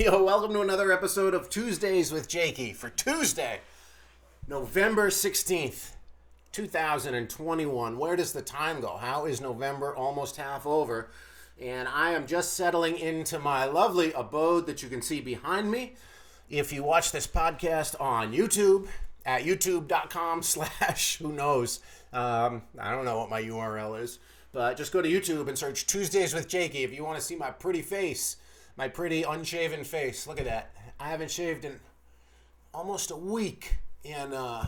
Yo, welcome to another episode of Tuesdays with Jakey for Tuesday, November 16th, 2021. Where does the time go? How is November almost half over? And I am just settling into my lovely abode that you can see behind me. If you watch this podcast on YouTube, at youtube.com/ who knows, I don't know what my URL is, but just go to YouTube and search Tuesdays with Jakey if you want to see my pretty face. My pretty unshaven face. Look at that. I haven't shaved in almost a week. And I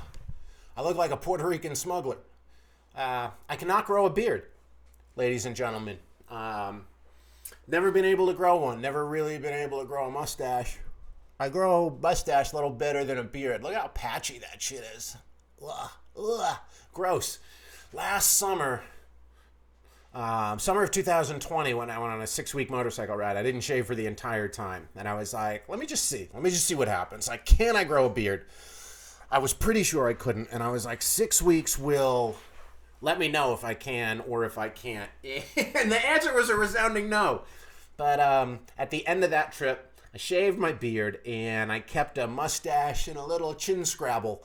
look like a Puerto Rican smuggler. I cannot grow a beard, ladies and gentlemen. Never been able to grow one. Never really been able to grow a mustache. I grow a mustache a little better than a beard. Look how patchy that shit is. Ugh. Gross. Last summer... summer of 2020, when I went on a 6-week motorcycle ride, I didn't shave for the entire time. And I was like, let me just see what happens. Like, can I grow a beard? I was pretty sure I couldn't. And I was like, 6 weeks will let me know if I can or if I can't. And the answer was a resounding no. But at the end of that trip, I shaved my beard and I kept a mustache and a little chin scrabble.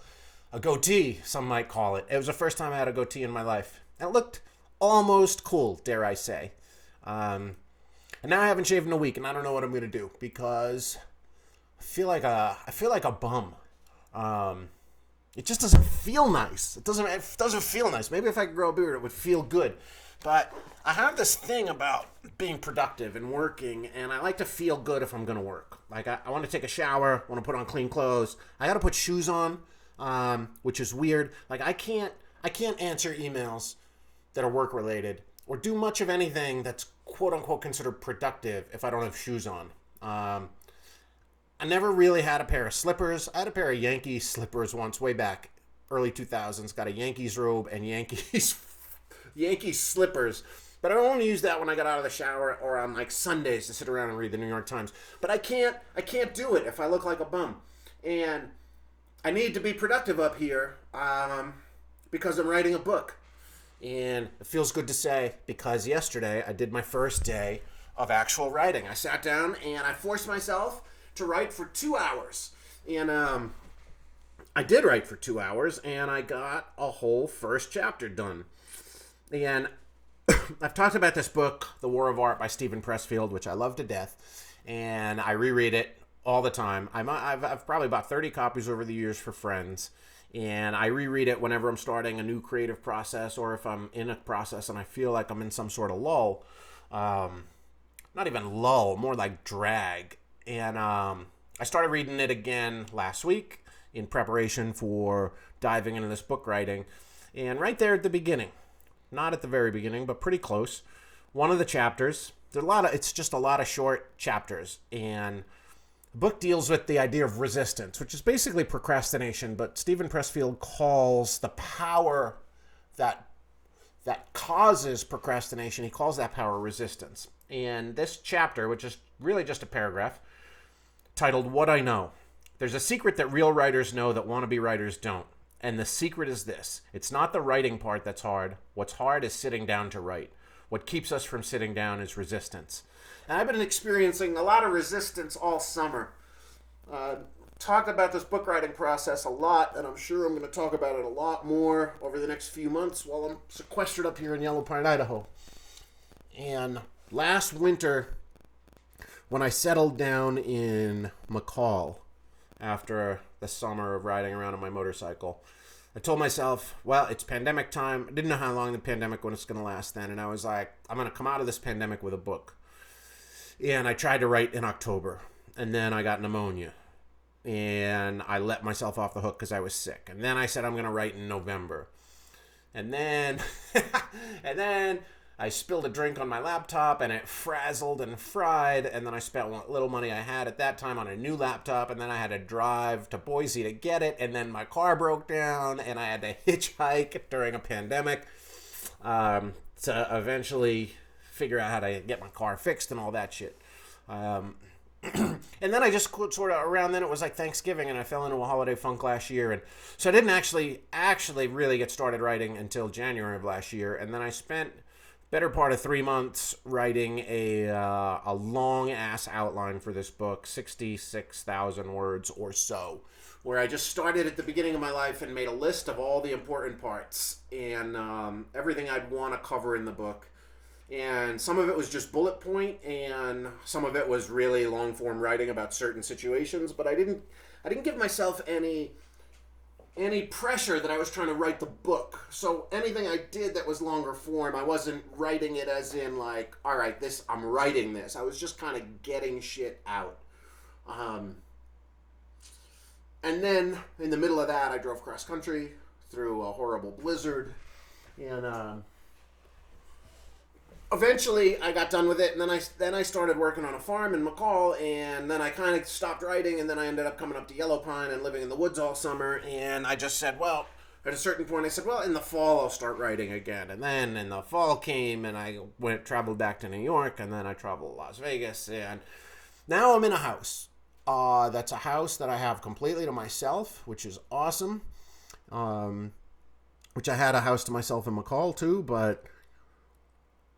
A goatee, some might call it. It was the first time I had a goatee in my life. And it looked almost cool, dare I say. And now I haven't shaved in a week, and I don't know what I'm gonna do because I feel like a bum. It just doesn't feel nice. It doesn't feel nice. Maybe if I could grow a beard, it would feel good. But I have this thing about being productive and working, and I like to feel good if I'm gonna work. Like I want to take a shower, want to put on clean clothes. I got to put shoes on, which is weird. Like I can't answer emails that are work related or do much of anything that's quote unquote considered productive if I don't have shoes on. I never really had a pair of slippers. I had a pair of Yankees slippers once, way back early 2000s. Got a Yankees robe and Yankees slippers. But I only use that when I got out of the shower or on like Sundays to sit around and read the New York Times. But I can't do it if I look like a bum. And I need to be productive up here because I'm writing a book. And it feels good to say because yesterday I did my first day of actual writing. I sat down and I forced myself to write for 2 hours. And I did write for 2 hours and I got a whole first chapter done. And I've talked about this book, The War of Art by Steven Pressfield, which I love to death. And I reread it all the time. I've probably bought 30 copies over the years for friends. And I reread it whenever I'm starting a new creative process or if I'm in a process and I feel like I'm in some sort of lull. Not even lull, more like drag. And I started reading it again last week in preparation for diving into this book writing. And right there at the beginning, not at the very beginning, but pretty close, one of the chapters, it's just a lot of short chapters. And the book deals with the idea of resistance, which is basically procrastination, but Steven Pressfield calls the power that causes procrastination, he calls that power resistance. And this chapter, which is really just a paragraph, titled What I Know. There's a secret that real writers know that wannabe writers don't. And the secret is this. It's not the writing part that's hard. What's hard is sitting down to write. What keeps us from sitting down is resistance. And I've been experiencing a lot of resistance all summer. Talked about this book writing process a lot, and I'm sure I'm going to talk about it a lot more over the next few months while I'm sequestered up here in Yellow Pine, Idaho. And last winter, when I settled down in McCall after the summer of riding around on my motorcycle, I told myself, well, it's pandemic time. I didn't know how long the pandemic was going to last then, and I was like, I'm going to come out of this pandemic with a book. And I tried to write in October, and then I got pneumonia, and I let myself off the hook because I was sick. And then I said I'm going to write in November, and then I spilled a drink on my laptop, and it frazzled and fried, and then I spent what little money I had at that time on a new laptop, and then I had to drive to Boise to get it, and then my car broke down, and I had to hitchhike during a pandemic to eventually figure out how to get my car fixed and all that shit. And then I just sort of around then it was like Thanksgiving and I fell into a holiday funk last year, and so I didn't actually really get started writing until January of last year. And then I spent better part of 3 months writing a long ass outline for this book, 66,000 words or so, where I just started at the beginning of my life and made a list of all the important parts and everything I'd want to cover in the book. And some of it was just bullet point, and some of it was really long form writing about certain situations. But I didn't give myself any pressure that I was trying to write the book. So anything I did that was longer form, I wasn't writing it as in like, all right, I'm writing this. I was just kind of getting shit out. And then in the middle of that, I drove cross country through a horrible blizzard, and eventually I got done with it. And then I started working on a farm in McCall, and then I kind of stopped writing, and then I ended up coming up to Yellow Pine and living in the woods all summer. And I just said, well, at a certain point, I said, well, in the fall I'll start writing again. And then in the fall came, and I traveled back to New York, and then I traveled to Las Vegas, and now I'm in a house. That's a house that I have completely to myself, which is awesome. Which I had a house to myself in McCall too, but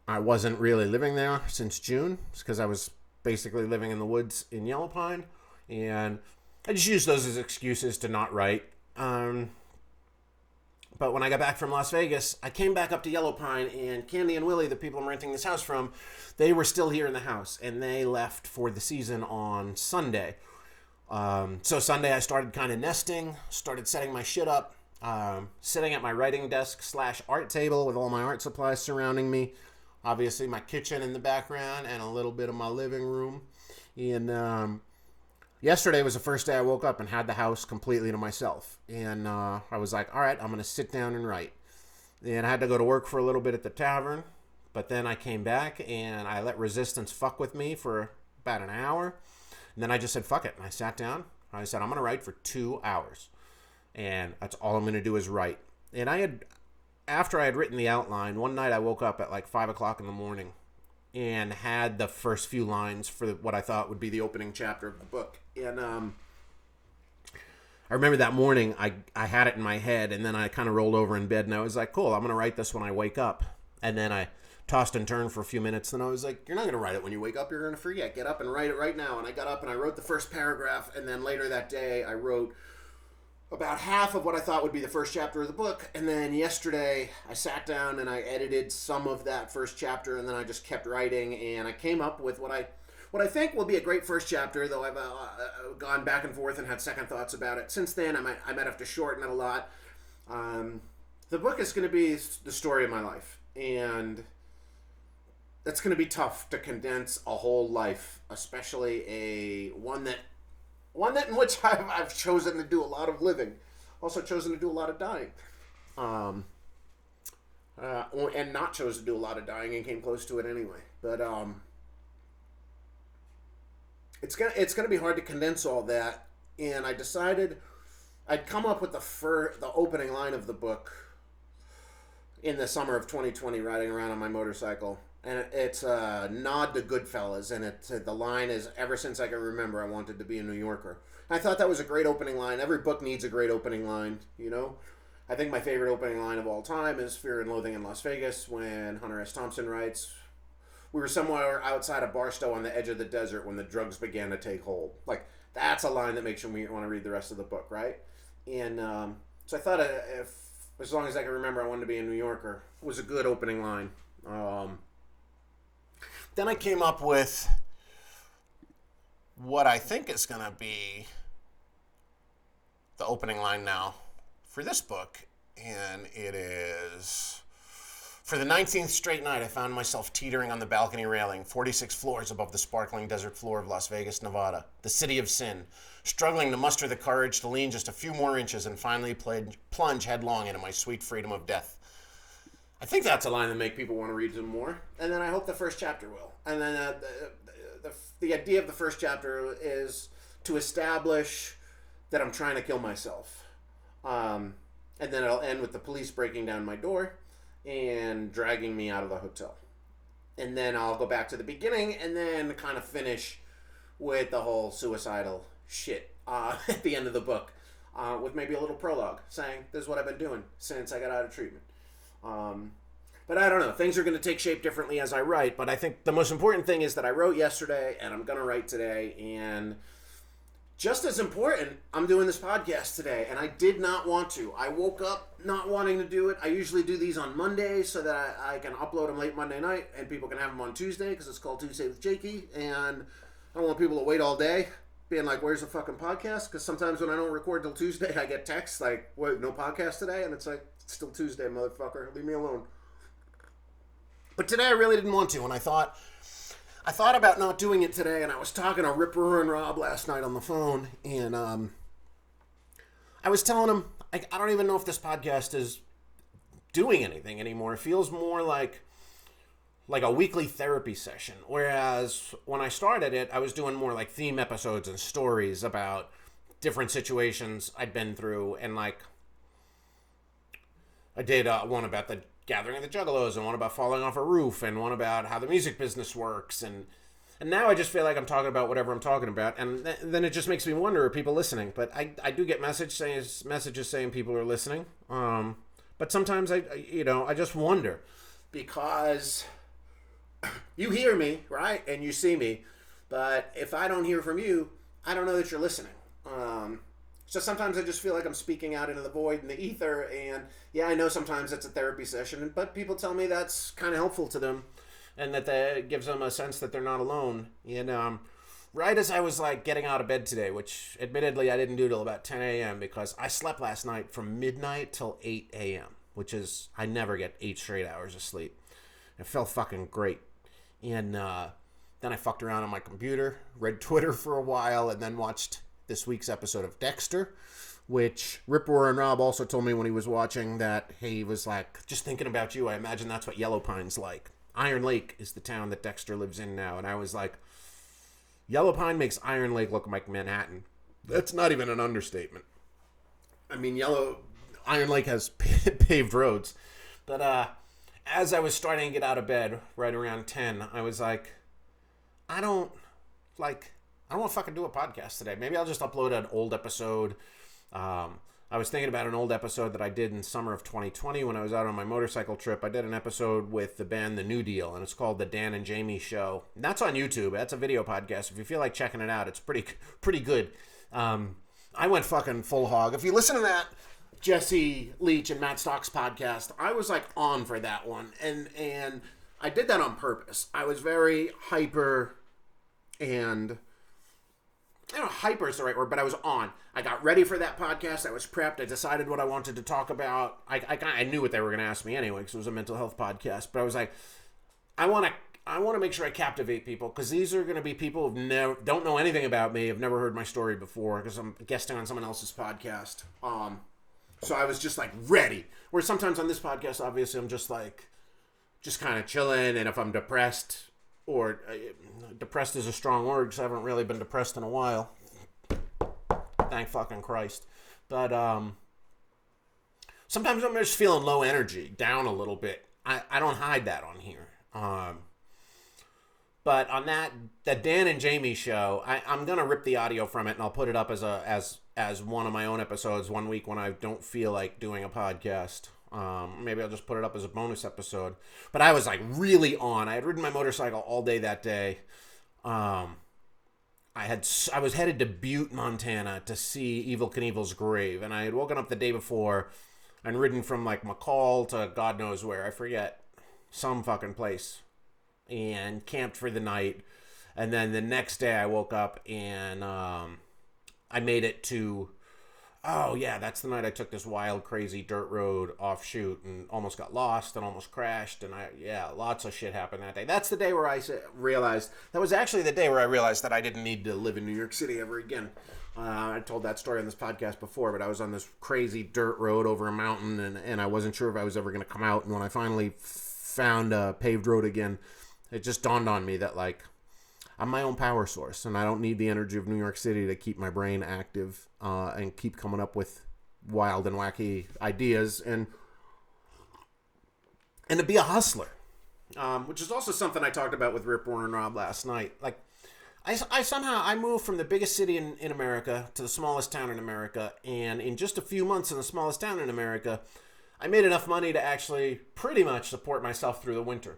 I wasn't really living there since June because I was basically living in the woods in Yellow Pine, and I just used those as excuses to not write. But when I got back from Las Vegas, I came back up to Yellow Pine, and Candy and Willie, the people I'm renting this house from, they were still here in the house, and they left for the season on Sunday. So Sunday I started kind of nesting, started setting my shit up, sitting at my writing desk / art table with all my art supplies surrounding me. Obviously my kitchen in the background and a little bit of my living room. And yesterday was the first day I woke up and had the house completely to myself. And I was like, all right, I'm going to sit down and write. And I had to go to work for a little bit at the tavern. But then I came back and I let resistance fuck with me for about an hour. And then I just said, fuck it. And I sat down. I said, I'm going to write for 2 hours. And that's all I'm going to do is write. And after I had written the outline, one night I woke up at like 5 o'clock in the morning and had the first few lines for what I thought would be the opening chapter of the book. And I remember that morning I had it in my head, and then I kind of rolled over in bed and I was like, cool, I'm going to write this when I wake up. And then I tossed and turned for a few minutes, and I was like, you're not going to write it when you wake up, you're going to forget. Get up and write it right now. And I got up and I wrote the first paragraph, and then later that day I wrote about half of what I thought would be the first chapter of the book. And then yesterday I sat down and I edited some of that first chapter, and then I just kept writing, and I came up with what I think will be a great first chapter, though I've gone back and forth and had second thoughts about it. Since then, I might have to shorten it a lot. The book is going to be the story of my life, and it's going to be tough to condense a whole life, especially one that in which I've chosen to do a lot of living, also chosen to do a lot of dying, and not chosen to do a lot of dying and came close to it anyway. But it's gonna be hard to condense all that, and I decided I'd come up with the opening line of the book in the summer of 2020, riding around on my motorcycle. And it's a nod to Goodfellas, and the line is, ever since I can remember, I wanted to be a New Yorker. And I thought that was a great opening line. Every book needs a great opening line, you know? I think my favorite opening line of all time is Fear and Loathing in Las Vegas, when Hunter S. Thompson writes, we were somewhere outside of Barstow on the edge of the desert when the drugs began to take hold. Like, that's a line that makes you want to read the rest of the book, right? And so I thought as long as I can remember, I wanted to be a New Yorker. It was a good opening line. Then I came up with what I think is going to be the opening line now for this book. And it is, for the 19th straight night, I found myself teetering on the balcony railing, 46 floors above the sparkling desert floor of Las Vegas, Nevada, the city of sin, struggling to muster the courage to lean just a few more inches and finally plunge headlong into my sweet freedom of death. I think that's a line that make people want to read some more, and then I hope the first chapter will. And then the idea of the first chapter is to establish that I'm trying to kill myself, and then it'll end with the police breaking down my door and dragging me out of the hotel, and then I'll go back to the beginning and then kind of finish with the whole suicidal shit at the end of the book, with maybe a little prologue saying, this is what I've been doing since I got out of treatment. But I don't know. Things are going to take shape differently as I write. But I think the most important thing is that I wrote yesterday and I'm going to write today. And just as important, I'm doing this podcast today. And I did not want to. I woke up not wanting to do it. I usually do these on Monday so that I can upload them late Monday night and people can have them on Tuesday because it's called Tuesday with Jakey. And I don't want people to wait all day being like, where's the fucking podcast? Because sometimes when I don't record till Tuesday, I get texts like, wait, no podcast today? And it's like, it's still Tuesday, motherfucker. Leave me alone. But today I really didn't want to, and I thought about not doing it today, and I was talking to Ripper and Rob last night on the phone, and I was telling them, I don't even know if this podcast is doing anything anymore. It feels more like a weekly therapy session, whereas when I started it, I was doing more like theme episodes and stories about different situations I'd been through, and like I did one about the gathering of the Juggalos, and one about falling off a roof, and one about how the music business works, and now I just feel like I'm talking about whatever I'm talking about, and then it just makes me wonder, are people listening? But I do get messages saying people are listening, but sometimes I just wonder, because you hear me, right, and you see me, but if I don't hear from you, I don't know that you're listening. So sometimes I just feel like I'm speaking out into the void and the ether, and yeah, I know sometimes it's a therapy session, but people tell me that's kind of helpful to them, and that gives them a sense that they're not alone. And right as I was like getting out of bed today, which admittedly I didn't do till about 10 a.m. because I slept last night from midnight till 8 a.m., which is, I never get 8 straight hours of sleep. It felt fucking great. And then I fucked around on my computer, read Twitter for a while, and then watched this week's episode of Dexter, which Rip Roar and Rob also told me when he was watching that he was like, just thinking about you, I imagine that's what Yellow Pine's like. Iron Lake is the town that Dexter lives in now. And I was like, Yellow Pine makes Iron Lake look like Manhattan. That's not even an understatement. I mean, Iron Lake has paved roads. But as I was starting to get out of bed right around 10, I was like, I don't want to fucking do a podcast today. Maybe I'll just upload an old episode. I was thinking about an old episode that I did in summer of 2020 when I was out on my motorcycle trip. I did an episode with the band The New Deal, and it's called The Dan and Jamie Show. And that's on YouTube. That's a video podcast. If you feel like checking it out, it's pretty good. I went fucking full hog. If you listen to that Jesse Leach and Matt Stock's podcast, I was like on for that one. And I did that on purpose. I was very hyper, and I don't know, hyper is the right word, but I was on. I got ready for that podcast. I was prepped. I decided what I wanted to talk about. I knew what they were going to ask me anyway, because it was a mental health podcast. But I was like, I want to make sure I captivate people, because these are going to be people who don't know anything about me, have never heard my story before, because I'm guesting on someone else's podcast. So I was just like ready. Where sometimes on this podcast, obviously, I'm just kind of chilling, and if I'm depressed, or depressed is a strong word because I haven't really been depressed in a while. Thank fucking Christ. But sometimes I'm just feeling low energy, down a little bit. I don't hide that on here. But on the Dan and Jamie show, I'm gonna rip the audio from it and I'll put it up as one of my own episodes one week when I don't feel like doing a podcast. Maybe I'll just put it up as a bonus episode. But I was like really on. I had ridden my motorcycle all day that day. I was headed to Butte, Montana to see Evil Knievel's grave, and I had woken up the day before and ridden from like McCall to God knows where, I forget, some fucking place, and camped for the night. And then the next day I woke up and I made it to, oh yeah, that's the night I took this wild, crazy dirt road offshoot and almost got lost and almost crashed. And lots of shit happened that day. That's the day where I realized, that was actually the day where I realized that I didn't need to live in New York City ever again. I told that story on this podcast before, but I was on this crazy dirt road over a mountain and I wasn't sure if I was ever going to come out. And when I finally found a paved road again, it just dawned on me that like, I'm my own power source, and I don't need the energy of New York City to keep my brain active and keep coming up with wild and wacky ideas and to be a hustler, which is also something I talked about with Rip Warren and Rob last night. Like, I moved from the biggest city in America to the smallest town in America, and in just a few months in the smallest town in America, I made enough money to actually pretty much support myself through the winter.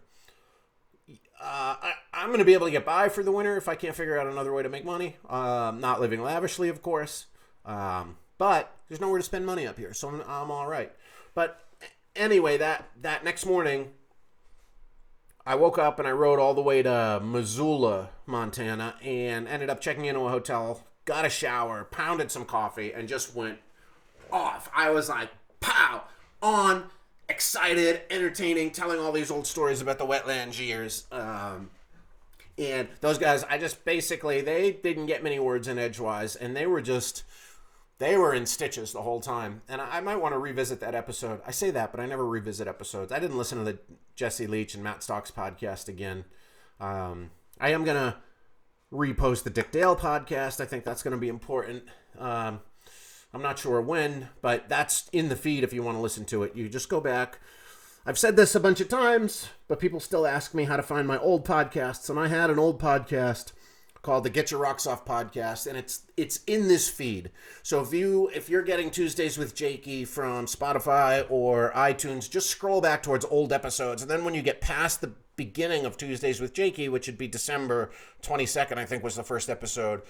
I'm going to be able to get by for the winter if I can't figure out another way to make money. Not living lavishly, of course. But there's nowhere to spend money up here, so I'm all right. But anyway, that next morning, I woke up and I rode all the way to Missoula, Montana, and ended up checking into a hotel, got a shower, pounded some coffee, and just went off. I was like, pow, on, excited, entertaining, telling all these old stories about the wetland years. And those guys, I just basically, they didn't get many words in edgewise, and they were in stitches the whole time. And I might want to revisit that episode. I say that, but I never revisit episodes. I didn't listen to the Jesse Leach and Matt Stock's podcast again. I am going to repost the Dick Dale podcast. I think that's going to be important. I'm not sure when, but that's in the feed if you want to listen to it. You just go back. I've said this a bunch of times, but people still ask me how to find my old podcasts. And I had an old podcast called the Get Your Rocks Off podcast, and it's in this feed. So if you're getting Tuesdays with Jakey from Spotify or iTunes, just scroll back towards old episodes, and then when you get past the beginning of Tuesdays with Jakey, which would be December 22nd, I think was the first episode,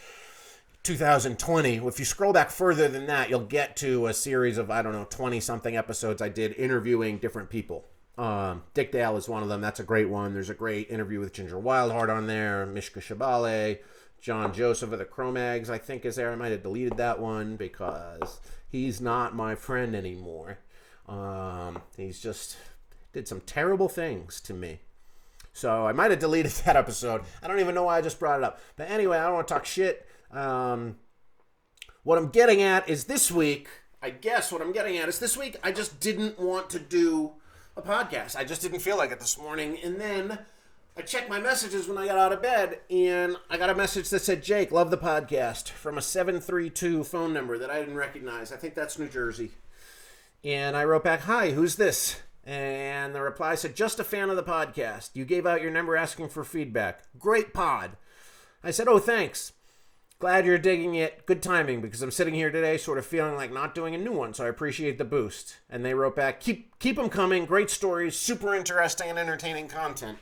2020. If you scroll back further than that, you'll get to a series of, 20-something episodes I did interviewing different people. Dick Dale is one of them. That's a great one. There's a great interview with Ginger Wildheart on there. Mishka Shabale. John Joseph of the Cro-Mags, I think, is there. I might have deleted that one because he's not my friend anymore. He's just did some terrible things to me. So I might have deleted that episode. I don't even know why I just brought it up. But anyway, I don't want to talk shit. What I'm getting at is this week, I just didn't want to do a podcast. I just didn't feel like it this morning. And then I checked my messages when I got out of bed, and I got a message that said, Jake, love the podcast, from a 732 phone number that I didn't recognize. I think that's New Jersey. And I wrote back, hi, who's this? And the reply said, just a fan of the podcast. You gave out your number asking for feedback. Great pod. I said, oh, thanks. Glad you're digging it. Good timing, because I'm sitting here today sort of feeling like not doing a new one, so I appreciate the boost. And they wrote back, keep them coming. Great stories, super interesting and entertaining content.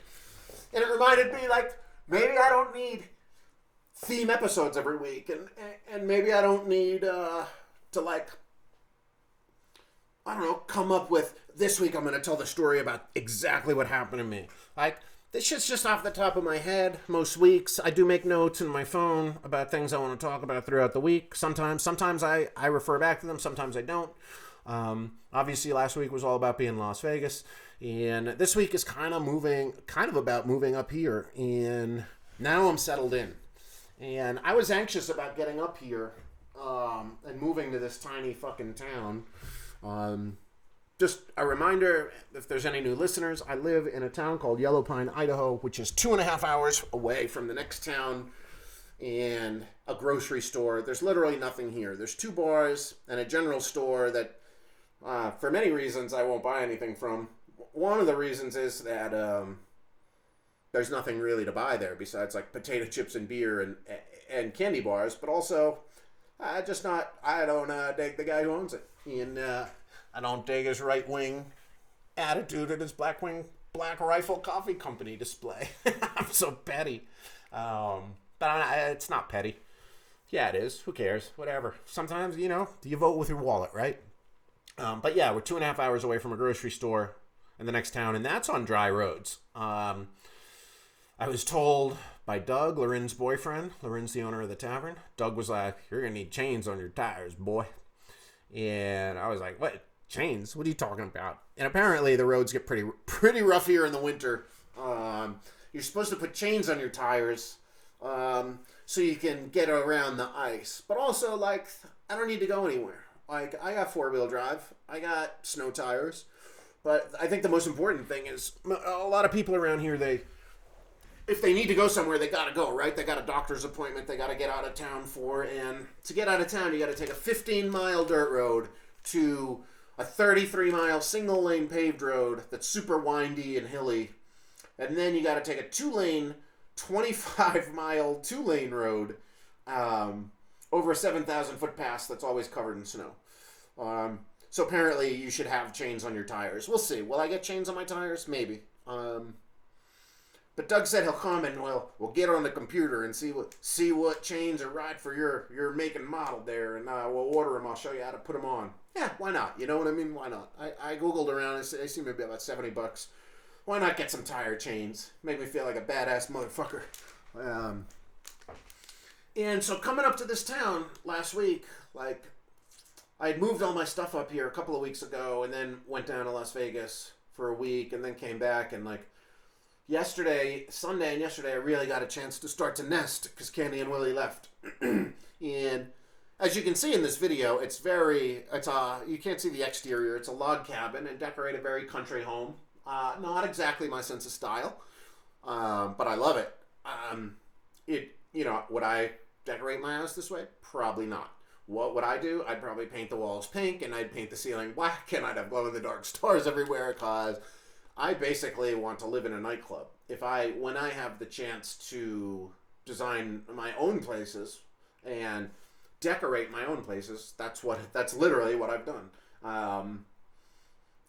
And it reminded me, like, maybe I don't need theme episodes every week, and maybe I don't need to, like, I don't know, come up with, this week I'm going to tell the story about exactly what happened to me. Like, this shit's just off the top of my head most weeks. I do make notes in my phone about things I want to talk about throughout the week. Sometimes I refer back to them, sometimes I don't. Obviously, last week was all about being in Las Vegas, and this week is kind of about moving up here, and now I'm settled in. And I was anxious about getting up here and moving to this tiny fucking town. Just a reminder, if there's any new listeners, I live in a town called Yellow Pine, Idaho, which is 2.5 hours away from the next town and a grocery store. There's literally nothing here. There's 2 bars and a general store that, for many reasons, I won't buy anything from. One of the reasons is that there's nothing really to buy there besides like potato chips and beer and candy bars. But also, I don't dig the guy who owns it. And I don't dig his right-wing attitude at his Black Rifle Coffee Company display. I'm so petty. But it's not petty. Yeah, it is. Who cares? Whatever. Sometimes, you vote with your wallet, right? But yeah, we're 2.5 hours away from a grocery store in the next town, and that's on dry roads. I was told by Doug, Loren's boyfriend. Loren's the owner of the tavern. Doug was like, you're going to need chains on your tires, boy. And I was like, what? Chains? What are you talking about? And apparently the roads get pretty rough here in the winter. You're supposed to put chains on your tires so you can get around the ice. But also, like, I don't need to go anywhere. Like, I got 4-wheel drive. I got snow tires. But I think the most important thing is a lot of people around here, if they need to go somewhere, they got to go, right? They got a doctor's appointment they got to get out of town for. And to get out of town, you got to take a 15-mile dirt road to a 33-mile single-lane paved road that's super windy and hilly. And then you got to take a 2-lane, 25-mile 2-lane road over a 7,000-foot pass that's always covered in snow. So apparently you should have chains on your tires. We'll see. Will I get chains on my tires? Maybe. But Doug said he'll come and we'll get on the computer and see what chains are right for your make and model there, and we'll order them. I'll show you how to put them on. Yeah, why not? You know what I mean? Why not? I googled around. They seem to be about $70. Why not get some tire chains? Make me feel like a badass motherfucker. And so coming up to this town last week, like, I had moved all my stuff up here a couple of weeks ago, and then went down to Las Vegas for a week, and then came back, and like Sunday and yesterday, I really got a chance to start to nest because Candy and Willie left. And as you can see in this video, you can't see the exterior. It's a log cabin and decorate a very country home. Not exactly my sense of style, but I love it. Would I decorate my house this way? Probably not. What would I do? I'd probably paint the walls pink, and I'd paint the ceiling black, and I'd have glow-in-the-dark stars everywhere, because I basically want to live in a nightclub. When I have the chance to design my own places and decorate my own places, that's literally what I've done.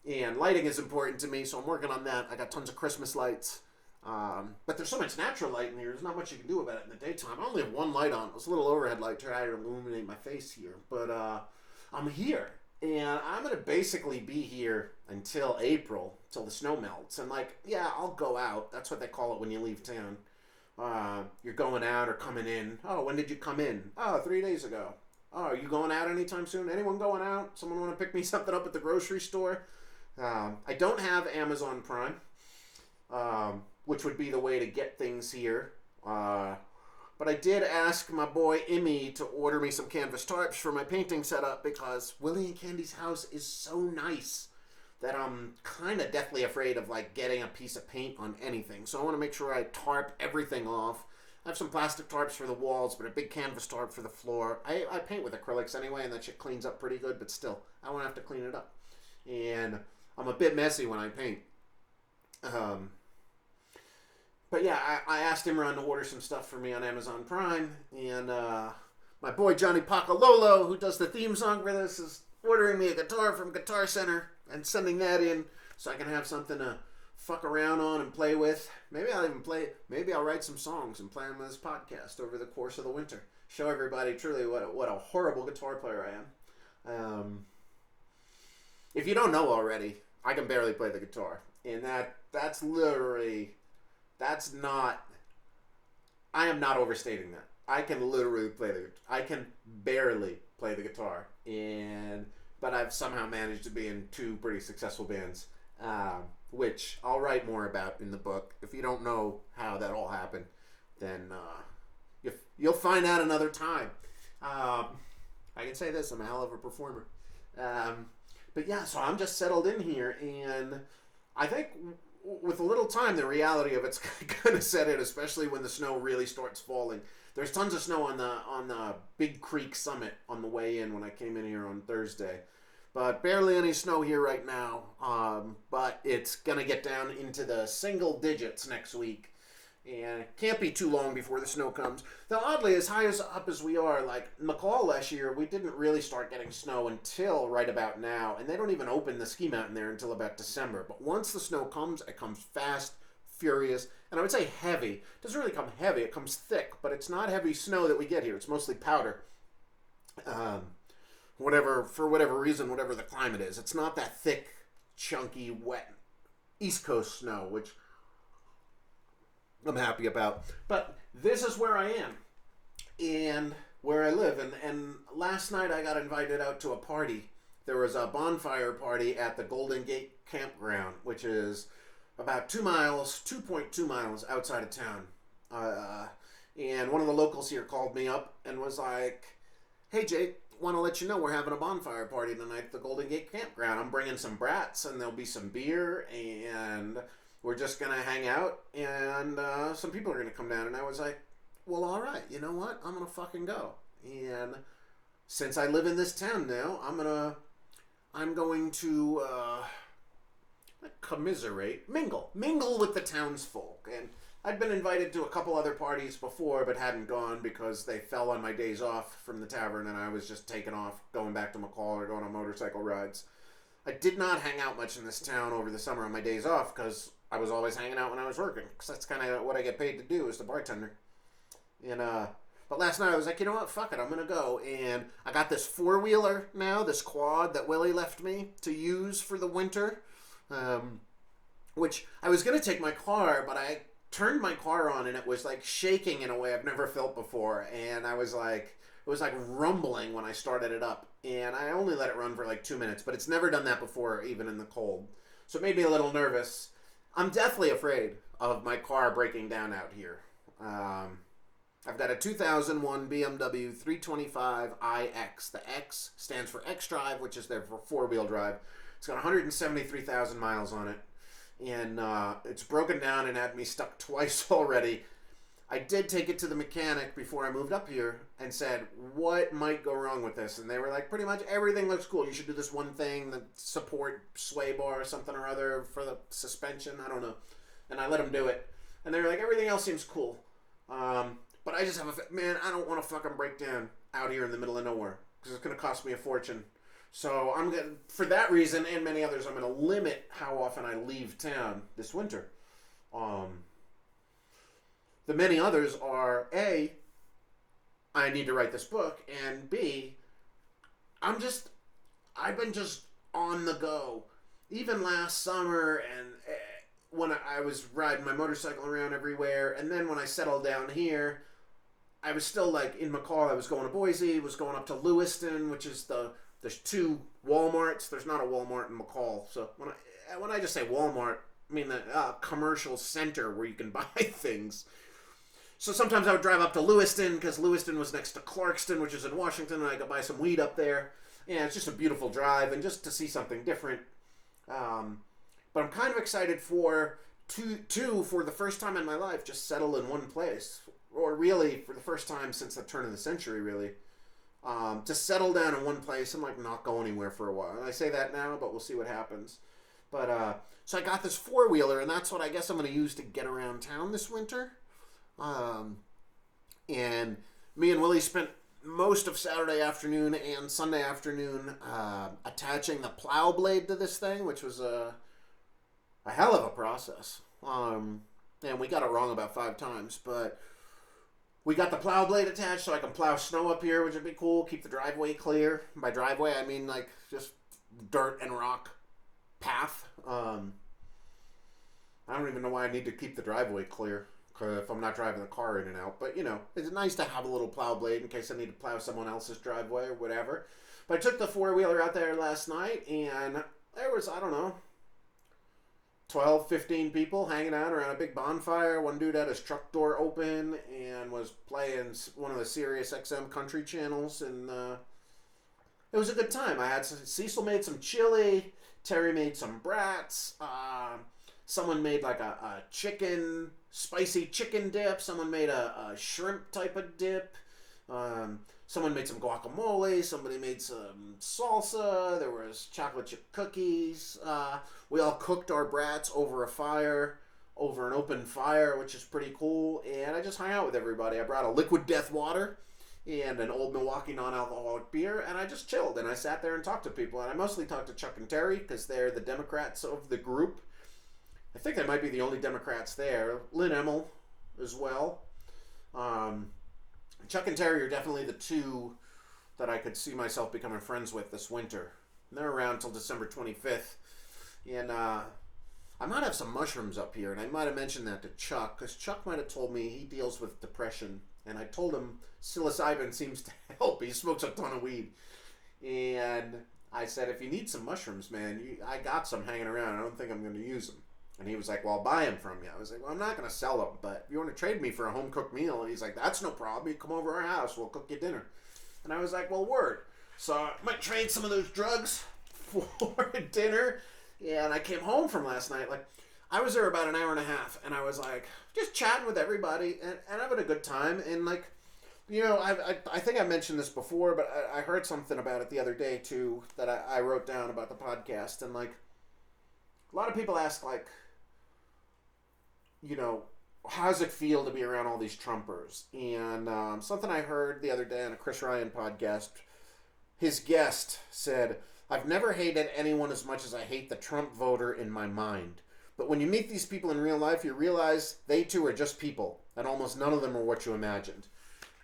And lighting is important to me, so I'm working on that. I got tons of Christmas lights. But there's so much natural light in here, there's not much you can do about it in the daytime. I only have one light on. It's a little overhead light to try to illuminate my face here. But I'm here. And I'm going to basically be here until April, till the snow melts. And I'll go out. That's what they call it when you leave town. You're going out or coming in. Oh, when did you come in? Oh, 3 days ago. Oh, are you going out anytime soon? Anyone going out? Someone want to pick me something up at the grocery store? I don't have Amazon Prime, which would be the way to get things here. But I did ask my boy Immy to order me some canvas tarps for my painting setup, because Willie and Candy's house is so nice that I'm kind of deathly afraid of getting a piece of paint on anything. So I want to make sure I tarp everything off. I have some plastic tarps for the walls, but a big canvas tarp for the floor. I paint with acrylics anyway, and that shit cleans up pretty good, but still, I won't have to clean it up. And I'm a bit messy when I paint. But yeah, I asked Imran to order some stuff for me on Amazon Prime, and my boy Johnny Pacalolo, who does the theme song for this, is ordering me a guitar from Guitar Center and sending that in so I can have something to fuck around on and play with. Maybe I'll write some songs and play them on this podcast over the course of the winter. Show everybody truly what a horrible guitar player I am. If you don't know already, I can barely play the guitar, and that's literally... I am not overstating that. I can literally I can barely play the guitar, but I've somehow managed to be in 2 pretty successful bands, which I'll write more about in the book. If you don't know how that all happened, then you'll find out another time. I can say this, I'm a hell of a performer. But yeah, so I'm just settled in here, and I think with a little time, the reality of it's going to set in, especially when the snow really starts falling. There's tons of snow on the Big Creek Summit on the way in when I came in here on Thursday. But barely any snow here right now. But it's going to get down into the single digits next week. And it can't be too long before the snow comes. Though oddly, as high up as we are, like McCall last year, we didn't really start getting snow until right about now. And they don't even open the ski mountain there until about December. But once the snow comes, it comes fast, furious, and I would say heavy. It doesn't really come heavy, it comes thick, but it's not heavy snow that we get here. It's mostly powder. For whatever reason, whatever the climate is. It's not that thick, chunky, wet East Coast snow, which I'm happy about. But this is where I am and where I live. And last night I got invited out to a party. There was a bonfire party at the Golden Gate Campground, which is about 2.2 miles outside of town. And one of the locals here called me up and was like, "Hey, Jake, want to let you know we're having a bonfire party tonight at the Golden Gate Campground. I'm bringing some brats, and there'll be some beer, and we're just going to hang out, and some people are going to come down." And I was like, well, all right, you know what? I'm going to fucking go. And since I live in this town now, I'm going to commiserate, mingle with the townsfolk. And I'd been invited to a couple other parties before, but hadn't gone because they fell on my days off from the tavern, and I was just taking off, going back to McCall or going on motorcycle rides. I did not hang out much in this town over the summer on my days off because I was always hanging out when I was working. Because that's kind of what I get paid to do as the bartender. And but last night I was like, you know what? Fuck it, I'm gonna go. And I got this 4-wheeler now, this quad that Willie left me to use for the winter. Which I was gonna take my car, but I turned my car on and it was like shaking in a way I've never felt before. And I was like, it was like rumbling when I started it up. And I only let it run for like 2 minutes, but it's never done that before, even in the cold. So it made me a little nervous. I'm deathly afraid of my car breaking down out here. I've got a 2001 BMW 325iX. The X stands for X-Drive, which is their 4-wheel drive. It's got 173,000 miles on it. And it's broken down and had me stuck twice already. I did take it to the mechanic before I moved up here and said, what might go wrong with this? And they were like, pretty much everything looks cool. You should do this one thing, the support sway bar or something or other for the suspension. I don't know. And I let them do it. And they were like, everything else seems cool. But I just have man, I don't want to fucking break down out here in the middle of nowhere because it's going to cost me a fortune. So I'm going to, for that reason and many others, I'm going to limit how often I leave town this winter. The many others are, A, I need to write this book, and B, I've been just on the go. Even last summer, and when I was riding my motorcycle around everywhere, and then when I settled down here, I was still like in McCall. I was going to Boise, was going up to Lewiston, which is there's 2 Walmarts. There's not a Walmart in McCall. So when I just say Walmart, I mean the commercial center where you can buy things. So sometimes I would drive up to Lewiston because Lewiston was next to Clarkston, which is in Washington, and I could buy some weed up there. Yeah, it's just a beautiful drive and just to see something different. But I'm kind of excited for for the first time in my life, just settle in one place. Or really, for the first time since the turn of the century, really. To settle down in one place and like not go anywhere for a while. And I say that now, but we'll see what happens. But so I got this 4-wheeler, and that's what I guess I'm going to use to get around town this winter. And me and Willie spent most of Saturday afternoon and Sunday afternoon attaching the plow blade to this thing, which was a hell of a process. And we got it wrong about 5 times, but we got the plow blade attached so I can plow snow up here, which would be cool. Keep the driveway clear. By driveway, I mean like just dirt and rock path. I don't even know why I need to keep the driveway clear if I'm not driving the car in and out. But, you know, it's nice to have a little plow blade in case I need to plow someone else's driveway or whatever. But I took the 4-wheeler out there last night, and there was, I don't know, 12, 15 people hanging out around a big bonfire. One dude had his truck door open and was playing one of the Sirius XM country channels, and it was a good time. Cecil made some chili, Terry made some brats, someone made like a spicy chicken dip, someone made a shrimp type of dip, someone made some guacamole, somebody made some salsa, there was chocolate chip cookies. We all cooked our brats over an open fire, which is pretty cool, and I just hung out with everybody. I brought a liquid death water and an old Milwaukee non-alcoholic beer, and I just chilled, and I sat there and talked to people, and I mostly talked to Chuck and Terry, because they're the Democrats of the group. I think they might be the only Democrats there. Lynn Emmel as well. Chuck and Terry are definitely the 2 that I could see myself becoming friends with this winter. And they're around till December 25th. And I might have some mushrooms up here, and I might have mentioned that to Chuck, because Chuck might have told me he deals with depression. And I told him psilocybin seems to help. He smokes a ton of weed. And I said, if you need some mushrooms, man, I got some hanging around. I don't think I'm going to use them. And he was like, well, I'll buy them from you. I was like, well, I'm not going to sell them, but if you want to trade me for a home-cooked meal, and he's like, that's no problem. You come over our house, we'll cook you dinner. And I was like, well, word. So I might trade some of those drugs for dinner. Yeah, and I came home from last night. Like, I was there about an hour and a half, and I was like, just chatting with everybody and having a good time. And like, you know, I think I mentioned this before, but I heard something about it the other day too that I wrote down about the podcast. And like, a lot of people ask like, you know, how does it feel to be around all these Trumpers? And something I heard the other day on a Chris Ryan podcast, his guest said, I've never hated anyone as much as I hate the Trump voter in my mind. But when you meet these people in real life, you realize they too are just people, and almost none of them are what you imagined.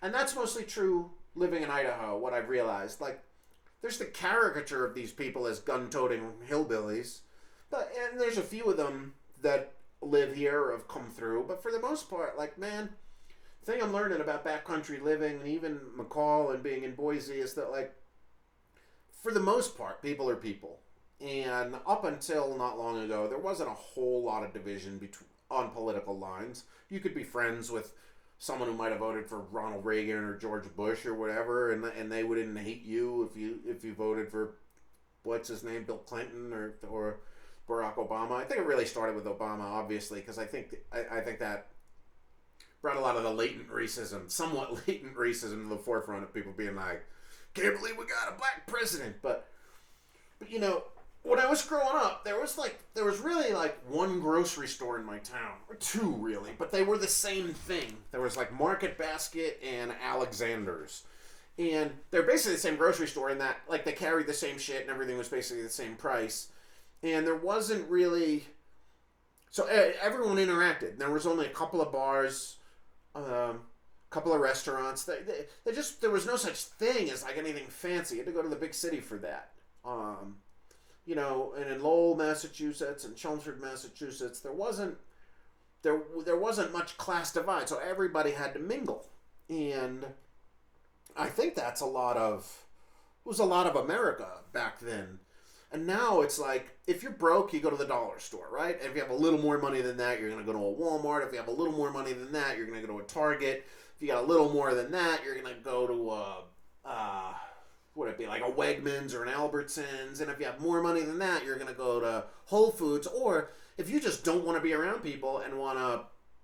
And that's mostly true living in Idaho, what I've realized. Like, there's the caricature of these people as gun-toting hillbillies, and there's a few of them that live here or have come through, but for the most part, like, man, the thing I'm learning about backcountry living, and even McCall and being in Boise, is that, like, for the most part, people are people. And up until not long ago, there wasn't a whole lot of division on political lines. You could be friends with someone who might have voted for Ronald Reagan or George Bush or whatever, and they wouldn't hate you if you voted for, what's his name, Bill Clinton or Barack Obama. I think it really started with Obama, obviously, because I think that brought a lot of the somewhat latent racism to the forefront of people being like, can't believe we got a black president. But you know, when I was growing up, there was really like one grocery store in my town, or two really, but they were the same thing. There was like Market Basket and Alexander's, and they're basically the same grocery store in that like they carried the same shit and everything was basically the same price, and there wasn't really, so everyone interacted. There was only a couple of bars, couple of restaurants. There was no such thing as like anything fancy. You had to go to the big city for that. You know, and in Lowell, Massachusetts, and Chelmsford, Massachusetts, there wasn't much class divide, so everybody had to mingle, and I think it was a lot of America back then. And now it's like, if you're broke, you go to the dollar store, right? And if you have a little more money than that, you're going to go to a Walmart. If you have a little more money than that, you're going to go to a Target. If you got a little more than that, you're going to go to would it be like a Wegmans or an Albertsons? And if you have more money than that, you're going to go to Whole Foods. Or if you just don't want to be around people and want to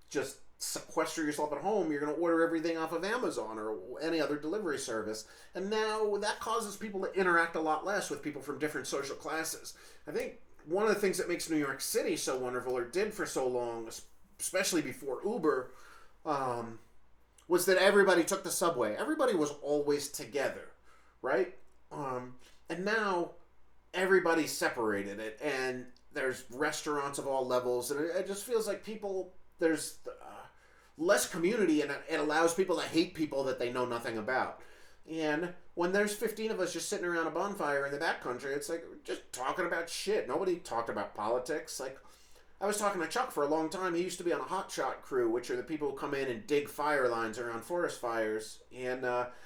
just sequester yourself at home, you're going to order everything off of Amazon or any other delivery service. And now that causes people to interact a lot less with people from different social classes. I think one of the things that makes New York City so wonderful, or did for so long, especially before Uber, was that everybody took the subway. Everybody was always together, right? And now everybody's separated it, and there's restaurants of all levels, and it just feels like there's less community, and it allows people to hate people that they know nothing about. And when there's 15 of us just sitting around a bonfire in the backcountry, it's like just talking about shit. Nobody talked about politics. Like, I was talking to Chuck for a long time. He used to be on a hotshot crew, which are the people who come in and dig fire lines around forest fires. And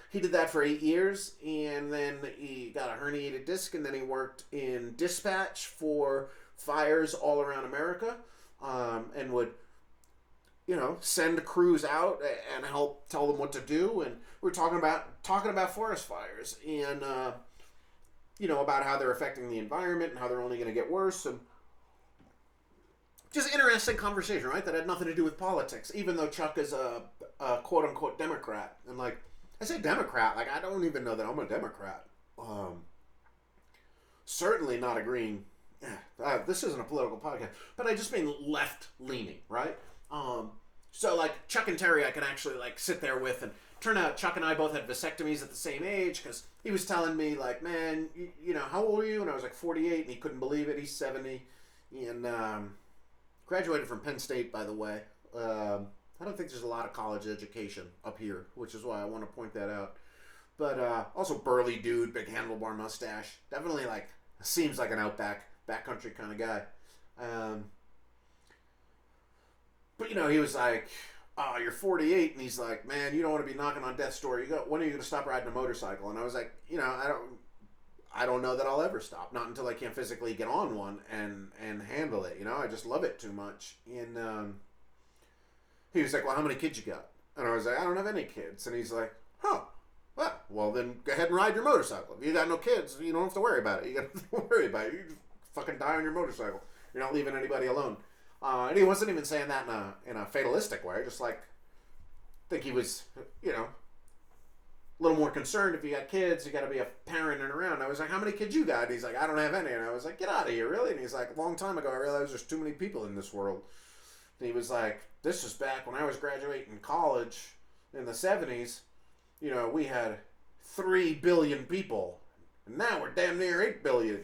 he did that for 8 years, and then he got a herniated disc, and then he worked in dispatch for fires all around America, and would, you know, send crews out and help tell them what to do. And we're talking about forest fires, and you know, about how they're affecting the environment and how they're only going to get worse, and just interesting conversation, right? That had nothing to do with politics, even though Chuck is a quote unquote Democrat. And like, I say Democrat, like I don't even know that I'm a Democrat. Certainly not agreeing. This isn't a political podcast, but I just mean left leaning, right? So like Chuck and Terry, I can actually like sit there with, and turn out Chuck and I both had vasectomies at the same age, because he was telling me like, man, you know, how old are you? And I was like 48, and he couldn't believe it. He's 70, and graduated from Penn State, by the way. I don't think there's a lot of college education up here, which is why I want to point that out. But also burly dude, big handlebar mustache. Definitely like, seems like an backcountry kind of guy. But you know, he was like, oh, you're 48, and he's like, man, you don't want to be knocking on death's door. When are you going to stop riding a motorcycle? And I was like, you know, I don't know that I'll ever stop. Not until I can physically get on one and handle it. You know, I just love it too much. And he was like, well, how many kids you got? And I was like, I don't have any kids. And he's like, huh. Well, then go ahead and ride your motorcycle. If you got no kids, you don't have to worry about it. You got to worry about it. You just fucking die on your motorcycle. You're not leaving anybody alone. And he wasn't even saying that in a fatalistic way. Just like, I think he was, you know, a little more concerned. If you got kids, you got to be a parent and around. I was like, how many kids you got? And he's like, I don't have any. And I was like, get out of here, really? And he's like, a long time ago, I realized there's too many people in this world. He was like, this was back when I was graduating college in the 70s. We had 3 billion people. And now we're damn near 8 billion,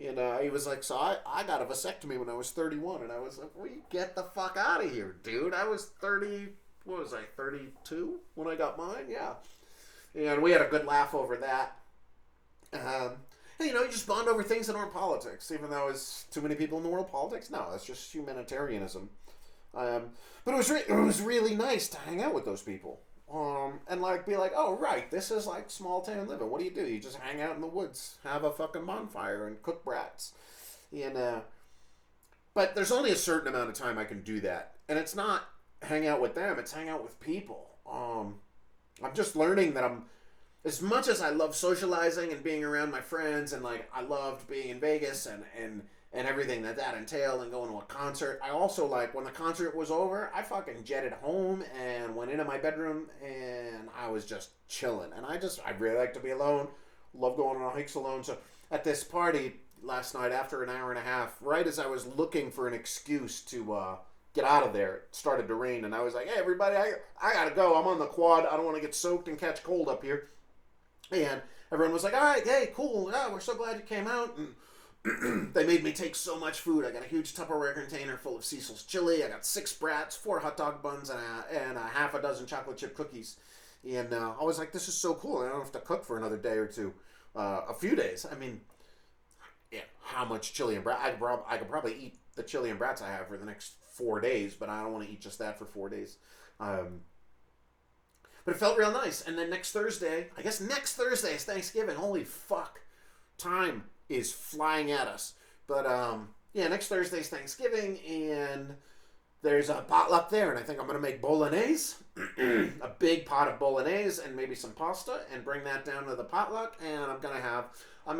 and he was like, so I got a vasectomy when I was 31. And I was like, well, get the fuck out of here, dude. I was 30, what was I, 32 when I got mine? Yeah. And we had a good laugh over that. And, you just bond over things that aren't politics, even though it's too many people in the world politics. No, it's just humanitarianism. But it was really nice to hang out with those people. And be like, oh, right, this is like small town living. What do? You just hang out in the woods, have a fucking bonfire, and cook brats. But there's only a certain amount of time I can do that. And it's not hang out with them, it's hang out with people. I'm just learning that as much as I love socializing and being around my friends, and I loved being in Vegas and everything that entailed, and going to a concert, I also, when the concert was over, I fucking jetted home and went into my bedroom and I was just chilling. And I really like to be alone, love going on hikes alone. So at this party last night, after an hour and a half, right as I was looking for an excuse to get out of there, it started to rain, and I was like, hey everybody, I gotta go, I'm on the quad, I don't want to get soaked and catch cold up here. And everyone was like, all right, hey, cool, yeah, we're so glad you came out. And they made me take so much food. I got a huge Tupperware container full of Cecil's chili. I got 6 brats, 4 hot dog buns, and a half a dozen chocolate chip cookies. And I was like, this is so cool. I don't have to cook for another day or two. A few days. I mean, yeah, how much chili and brat? I could probably eat the chili and brats I have for the next 4 days, but I don't want to eat just that for 4 days. But it felt real nice. And then next Thursday is Thanksgiving. Holy fuck. Time is flying at us. But, next Thursday's Thanksgiving, and there's a potluck there, and I think I'm going to make bolognese, a big pot of bolognese, and maybe some pasta, and bring that down to the potluck, and I'm going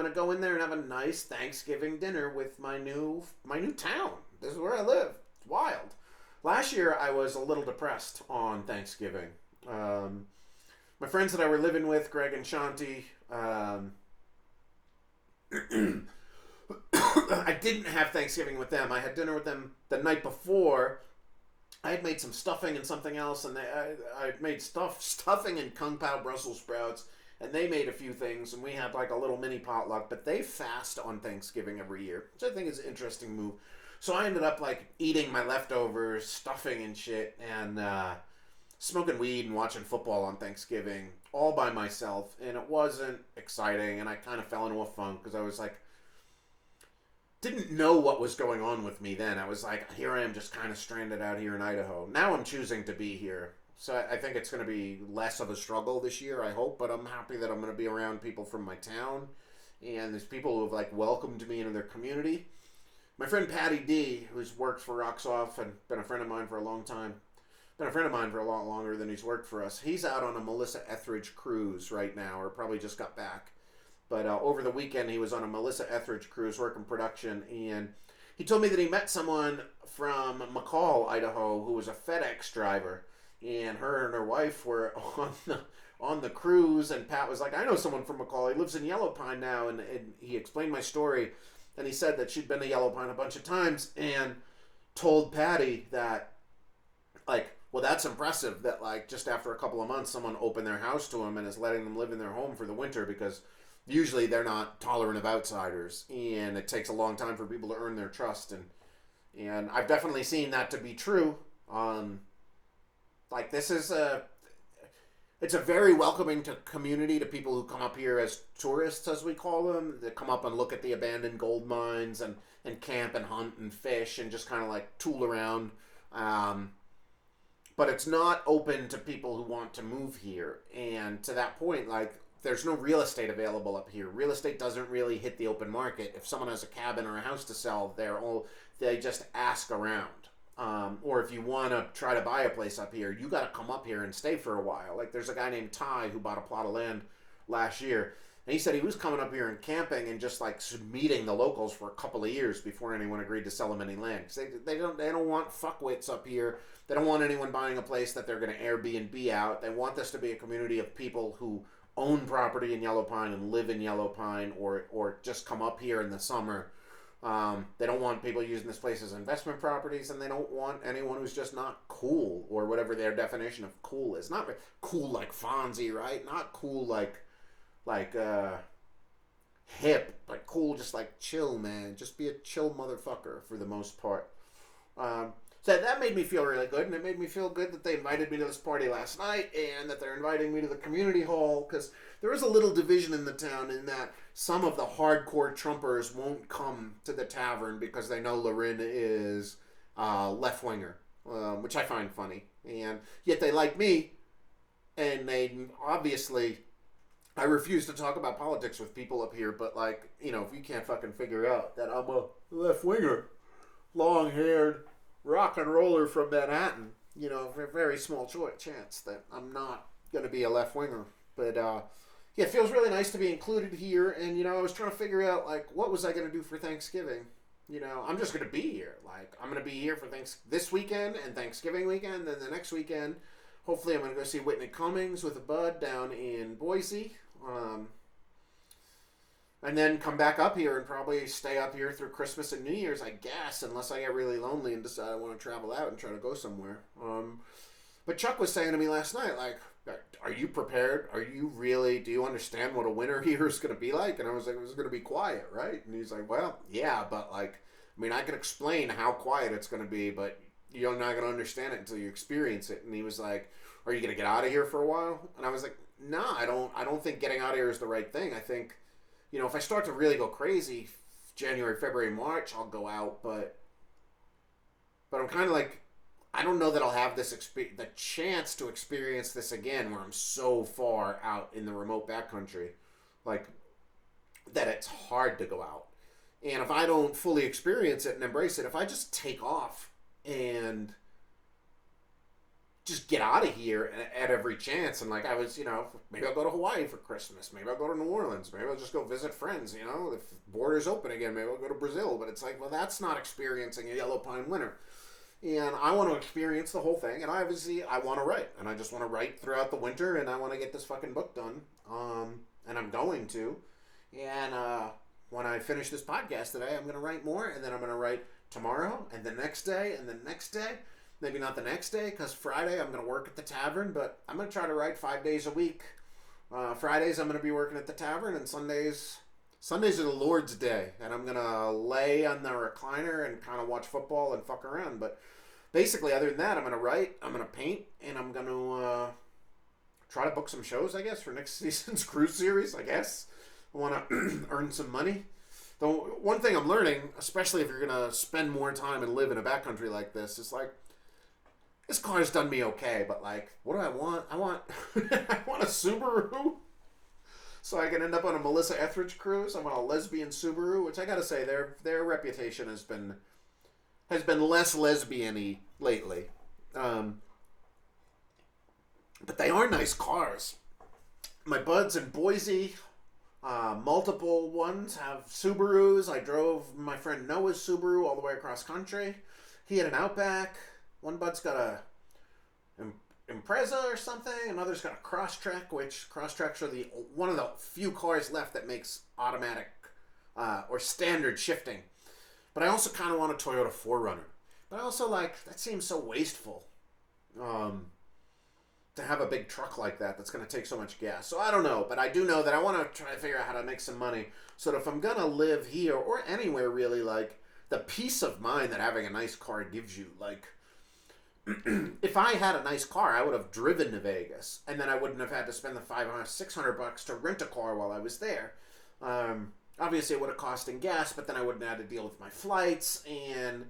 to go in there and have a nice Thanksgiving dinner with my new town. This is where I live. It's wild. Last year, I was a little depressed on Thanksgiving. My friends that I were living with, Greg and Shanti, I didn't have Thanksgiving with them. I had dinner with them the night before. I had made some stuffing and something else, and I made stuffing and Kung Pao Brussels sprouts, and they made a few things, and we had a little mini potluck. But they fast on Thanksgiving every year, which I think is an interesting move. So I ended up eating my leftovers, stuffing and shit, and smoking weed and watching football on Thanksgiving all by myself, and it wasn't exciting, and I kind of fell into a funk because I was didn't know what was going on with me then. I was here I am just kind of stranded out here in Idaho. Now I'm choosing to be here, so I think it's going to be less of a struggle this year, I hope, but I'm happy that I'm going to be around people from my town, and there's people who have welcomed me into their community. My friend Patty D, who's worked for Rocks Off and been a friend of mine for a long time, been a friend of mine for a lot longer than he's worked for us. He's out on a Melissa Etheridge cruise right now, or probably just got back. But over the weekend, he was on a Melissa Etheridge cruise working production, and he told me that he met someone from McCall, Idaho, who was a FedEx driver, and her and her wife were on the cruise, and Pat was like, I know someone from McCall. He lives in Yellow Pine now, and he explained my story, and he said that she'd been to Yellow Pine a bunch of times, and told Patty that, well, that's impressive that, just after a couple of months, someone opened their house to him and is letting them live in their home for the winter, because usually they're not tolerant of outsiders, and it takes a long time for people to earn their trust, and I've definitely seen that to be true. This is it's a very welcoming community to people who come up here as tourists, as we call them. They come up and look at the abandoned gold mines and camp and hunt and fish and just kind of tool around. But it's not open to people who want to move here. And to that point, there's no real estate available up here. Real estate doesn't really hit the open market. If someone has a cabin or a house to sell, they just ask around. Or if you want to try to buy a place up here, you got to come up here and stay for a while. There's a guy named Ty who bought a plot of land last year, and he said he was coming up here and camping and just meeting the locals for a couple of years before anyone agreed to sell him any land. 'Cause they don't want fuckwits up here. They don't want anyone buying a place that they're going to Airbnb out. They want this to be a community of people who own property in Yellow Pine and live in Yellow Pine, or just come up here in the summer They don't want people using this place as investment properties, and they don't want anyone who's just not cool, or whatever their definition of cool is. Not cool like Fonzie, right? Not cool like hip, but cool just like chill, man. Just be a chill motherfucker for the most part. So that made me feel really good, and it made me feel good that they invited me to this party last night, and that they're inviting me to the community hall, because there is a little division in the town in that some of the hardcore Trumpers won't come to the tavern because they know Lorin is left-winger, which I find funny. And yet they like me, and they obviously... I refuse to talk about politics with people up here, but, like, you know, if you can't fucking figure out that I'm a left-winger, long-haired rock and roller from Manhattan, you know, a very small chance that I'm not going to be a left-winger. But, yeah, it feels really nice to be included here, and, you know, I was trying to figure out, like, what was I going to do for Thanksgiving? You know, I'm just going to be here. Like, I'm going to be here for this weekend and Thanksgiving weekend, and the next weekend, hopefully I'm going to go see Whitney Cummings with a bud down in Boise. And then come back up here and probably stay up here through Christmas and New Year's, I guess, unless I get really lonely and decide I want to travel out and try to go somewhere. But Chuck was saying to me last night, like, are you prepared? Do you understand what a winter here is going to be like? And I was like, it's going to be quiet, right? And he's like, well, yeah, but, like, I mean, I can explain how quiet it's going to be, but you're not going to understand it until you experience it. And he was like, are you going to get out of here for a while? And I was like, no, I don't think getting out of here is the right thing. I think, you know, if I start to really go crazy, January, February, March, I'll go out. But I'm kind of like, I don't know that I'll have the chance to experience this again, where I'm so far out in the remote backcountry, like, that it's hard to go out. And if I don't fully experience it and embrace it, if I just take off and just get out of here at every chance, and, like, I was, you know, maybe I'll go to Hawaii for Christmas, maybe I'll go to New Orleans, maybe I'll just go visit friends, you know, if borders open again, maybe I'll go to Brazil. But it's like, well, that's not experiencing a yellow pine winter. And I want to experience the whole thing, and I want to write, and I just want to write throughout the winter, and I want to get this fucking book done, and I'm going to. And when I finish this podcast today, I'm going to write more, and then I'm going to write tomorrow, and the next day, and the next day. Maybe not the next day, because Friday I'm going to work at the tavern, but I'm going to try to write 5 days a week. Fridays I'm going to be working at the tavern, and Sundays are the Lord's Day, and I'm going to lay on the recliner and kind of watch football and fuck around. But basically, other than that, I'm going to write, I'm going to paint, and I'm going to try to book some shows, I guess, for next season's cruise series, I guess. I want to earn some money. Though one thing I'm learning, especially if you're going to spend more time and live in a backcountry like this, is like, this car's done me okay, but, like, what do I want? I want I want a Subaru, so I can end up on a Melissa Etheridge cruise. I want a lesbian Subaru, which I gotta say, their reputation has been less lesbian-y lately. But they are nice cars. My buds in Boise, multiple ones have Subarus. I drove my friend Noah's Subaru all the way across country. He had an Outback. One bud's got a Impreza or something. Another's got a Crosstrek, which Crosstreks are one of the few cars left that makes automatic or standard shifting. But I also kind of want a Toyota 4Runner. But I also, like, that seems so wasteful to have a big truck like that's going to take so much gas. So I don't know, but I do know that I want to try to figure out how to make some money so that if I'm going to live here or anywhere really, like, the peace of mind that having a nice car gives you, like, if I had a nice car, I would have driven to Vegas, and then I wouldn't have had to spend the $500-$600 to rent a car while I was there. Obviously, it would have cost in gas, but then I wouldn't have had to deal with my flights, and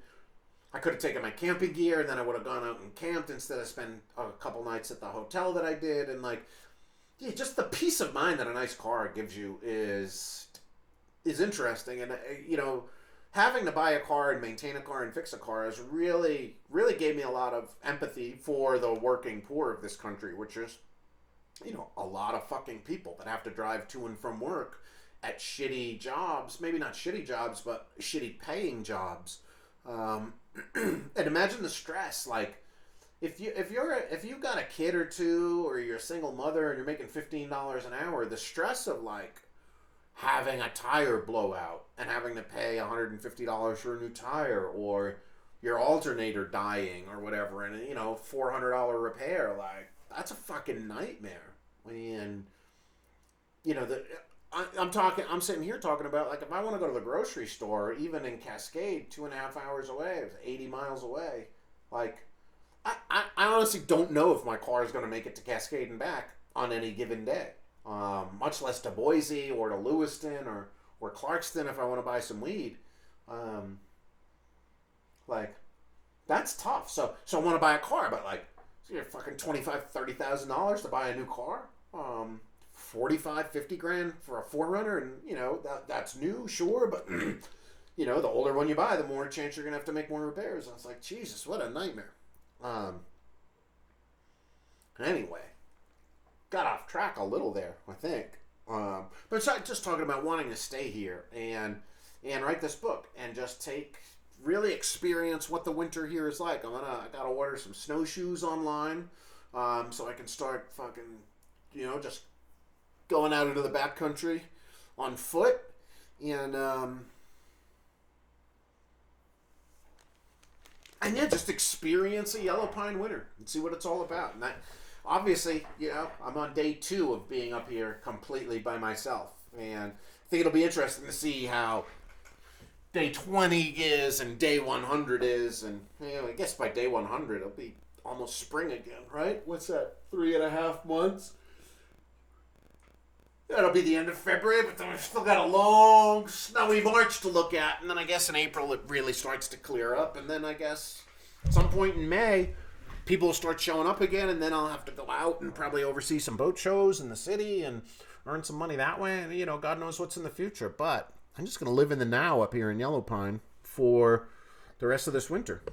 I could have taken my camping gear, and then I would have gone out and camped instead of spend a couple nights at the hotel that I did, and, like, yeah, just the peace of mind that a nice car gives you is interesting, and, you know, having to buy a car and maintain a car and fix a car has really, really gave me a lot of empathy for the working poor of this country, which is, you know, a lot of fucking people that have to drive to and from work at shitty jobs. Maybe not shitty jobs, but shitty paying jobs. And imagine the stress. Like, if you've got a kid or two, or you're a single mother and you're making $15 an hour, the stress of, like, having a tire blowout and having to pay $150 for a new tire, or your alternator dying or whatever, and $400 repair. Like, that's a fucking nightmare. And I'm sitting here talking about, like, if I want to go to the grocery store, even in Cascade, 2.5 hours away, 80 miles away, like, I honestly don't know if my car is going to make it to Cascade and back on any given day. Much less to Boise or to Lewiston or Clarkston if I want to buy some weed. Like, that's tough. So I want to buy a car, but like, so you're fucking $25,000-$30,000 to buy a new car. 45, 50 grand for a 4Runner, and that's new, sure, but the older one you buy, the more chance you're gonna have to make more repairs. And it's like, Jesus, what a nightmare. Anyway, got off track a little there, I think. But it's just talking about wanting to stay here and write this book and just really experience what the winter here is like. I gotta order some snowshoes online, so I can start fucking, just going out into the backcountry on foot, and just experience a yellow pine winter and see what it's all about. And obviously, I'm on day 2 of being up here completely by myself, and I think it'll be interesting to see how day 20 is and day 100 is, and I guess by day 100 it'll be almost spring again, right? What's that? 3.5 months. That'll be the end of February, but then we've still got a long, snowy March to look at. And then I guess in April it really starts to clear up. And then I guess at some point in May, people will start showing up again. And then I'll have to go out and probably oversee some boat shows in the city and earn some money that way. And, God knows what's in the future. But I'm just going to live in the now up here in Yellow Pine for the rest of this winter.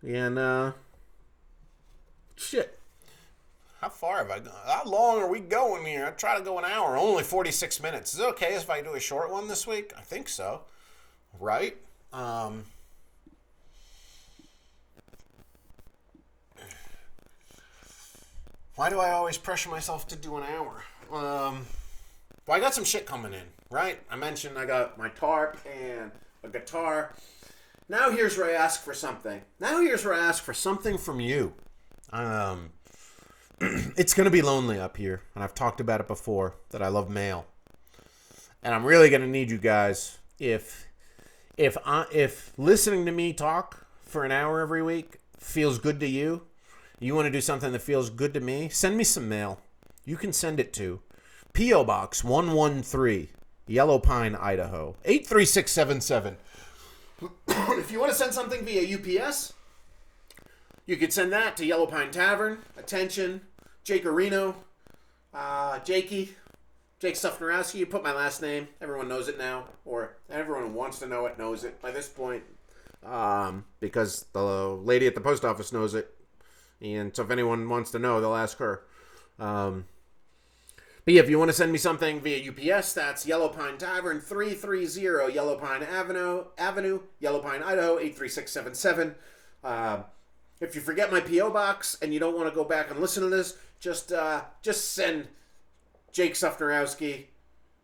And, shit. How far have I gone? How long are we going here? I try to go an hour. Only 46 minutes. Is it okay if I do a short one this week? I think so. Right? Why do I always pressure myself to do an hour? Well, I got some shit coming in, right? I mentioned I got my tarp and a guitar. Now here's where I ask for something. Now here's where I ask for something from you. It's going to be lonely up here, and I've talked about it before, that I love mail. And I'm really going to need you guys, if listening to me talk for an hour every week feels good to you, you want to do something that feels good to me, send me some mail. You can send it to P.O. Box 113, Yellow Pine, Idaho, 83677. If you want to send something via UPS, you could send that to Yellow Pine Tavern. Attention, Jake Areno, Jakey, Jake Sufnerowski. You put my last name. Everyone knows it now, or everyone who wants to know it knows it by this point, because the lady at the post office knows it. And so if anyone wants to know, they'll ask her. But yeah, if you want to send me something via UPS, that's Yellow Pine Tavern, 330 Yellow Pine Avenue, Yellow Pine, Idaho, 83677. If you forget my P.O. Box and you don't want to go back and listen to this, just send Jake Sufnerowski,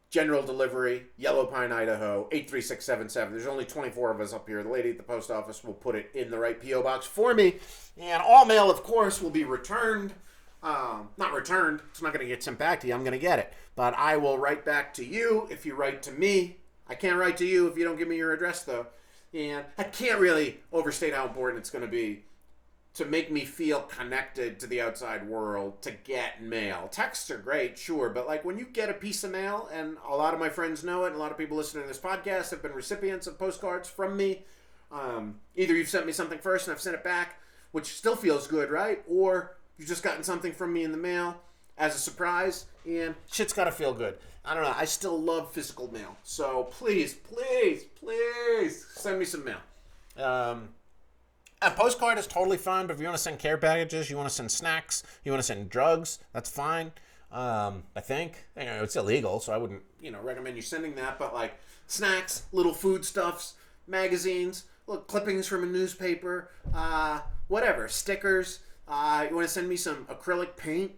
General Delivery, Yellow Pine, Idaho, 83677. There's only 24 of us up here. The lady at the post office will put it in the right P.O. Box for me. And all mail, of course, will be returned. Not returned. It's not going to get sent back to you. I'm going to get it. But I will write back to you if you write to me. I can't write to you if you don't give me your address, though. And I can't really overstate how important it's going to be to make me feel connected to the outside world to get mail. Texts are great, sure, but like when you get a piece of mail, and a lot of my friends know it, and a lot of people listening to this podcast have been recipients of postcards from me. Either you've sent me something first and I've sent it back, which still feels good, right? Or you've just gotten something from me in the mail as a surprise, and shit's gotta feel good. I don't know. I still love physical mail. So please, please, please send me some mail. A postcard is totally fine, but if you want to send care packages, you want to send snacks, you want to send drugs, that's fine. I think. It's illegal, so I wouldn't, recommend you sending that. But like snacks, little foodstuffs, magazines, little clippings from a newspaper, whatever, stickers. You want to send me some acrylic paint?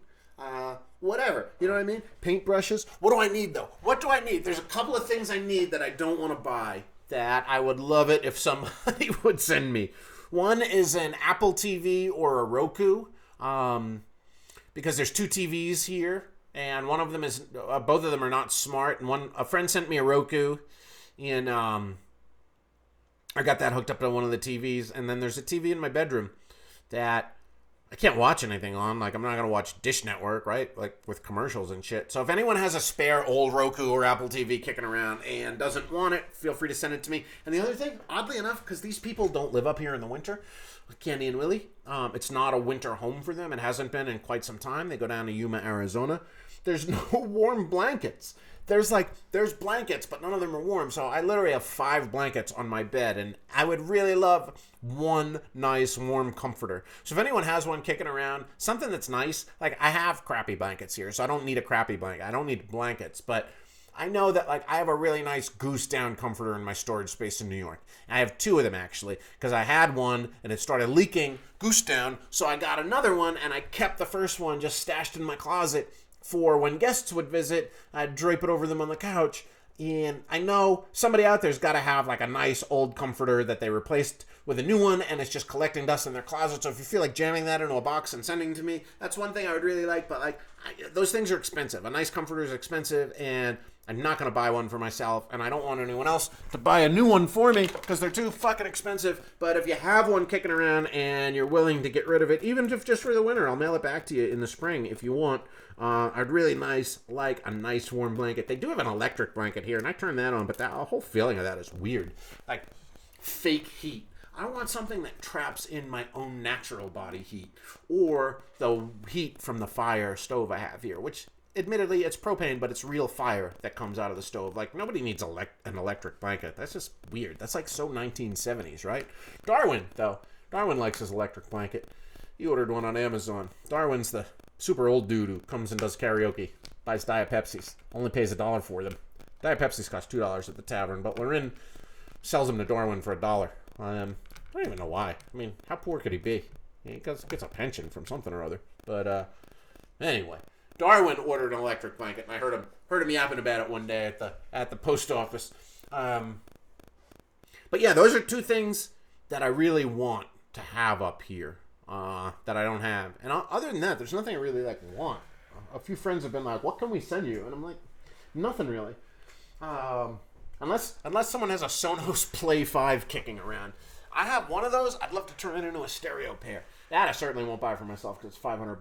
Whatever. You know what I mean? Paintbrushes. What do I need, though? What do I need? There's a couple of things I need that I don't want to buy that I would love it if somebody would send me. One is an Apple TV or a Roku, because there's two TVs here, and one of them is, both of them are not smart. And a friend sent me a Roku, and I got that hooked up to one of the TVs. And then there's a TV in my bedroom that I can't watch anything on. Like, I'm not going to watch Dish Network, right? Like, with commercials and shit. So if anyone has a spare old Roku or Apple TV kicking around and doesn't want it, feel free to send it to me. And the other thing, oddly enough, because these people don't live up here in the winter, Candy and Willie, it's not a winter home for them. It hasn't been in quite some time. They go down to Yuma, Arizona. There's no warm blankets. There's blankets, but none of them are warm. So I literally have 5 blankets on my bed, and I would really love one nice warm comforter. So if anyone has one kicking around, something that's nice, like I have crappy blankets here, so I don't need a crappy blanket. I don't need blankets, but I know that like I have a really nice goose down comforter in my storage space in New York. And I have 2 of them actually, because I had one and it started leaking goose down, so I got another one and I kept the first one just stashed in my closet for when guests would visit. I'd drape it over them on the couch. And I know somebody out there's got to have like a nice old comforter that they replaced with a new one, and it's just collecting dust in their closet. So if you feel like jamming that into a box and sending to me, that's one thing I would really like. But like those things are expensive. A nice comforter is expensive, and I'm not going to buy one for myself, and I don't want anyone else to buy a new one for me because they're too fucking expensive. But if you have one kicking around and you're willing to get rid of it, even if just for the winter, I'll mail it back to you in the spring if you want. I'd really like a nice warm blanket. They do have an electric blanket here, and I turn that on, but the whole feeling of that is weird. Like fake heat. I want something that traps in my own natural body heat, or the heat from the fire stove I have here, which admittedly it's propane, but it's real fire that comes out of the stove. Like nobody needs an electric blanket. That's just weird. That's like so 1970s, right? Darwin likes his electric blanket. He ordered one on Amazon. Darwin's the super old dude who comes and does karaoke, buys Diet Pepsis, only pays $1 for them. Diet Pepsis cost $2 at the tavern, but Lorin sells them to Darwin for $1. I don't even know why. I mean, how poor could he be? He gets a pension from something or other. But anyway, Darwin ordered an electric blanket, and I heard him yapping about it one day at the post office. But yeah, those are 2 things that I really want to have up here. That I don't have. And other than that, there's nothing I really want. A few friends have been like, what can we send you? And I'm like, nothing really. Unless someone has a Sonos Play 5 kicking around. I have one of those. I'd love to turn it into a stereo pair. That I certainly won't buy for myself because it's $500.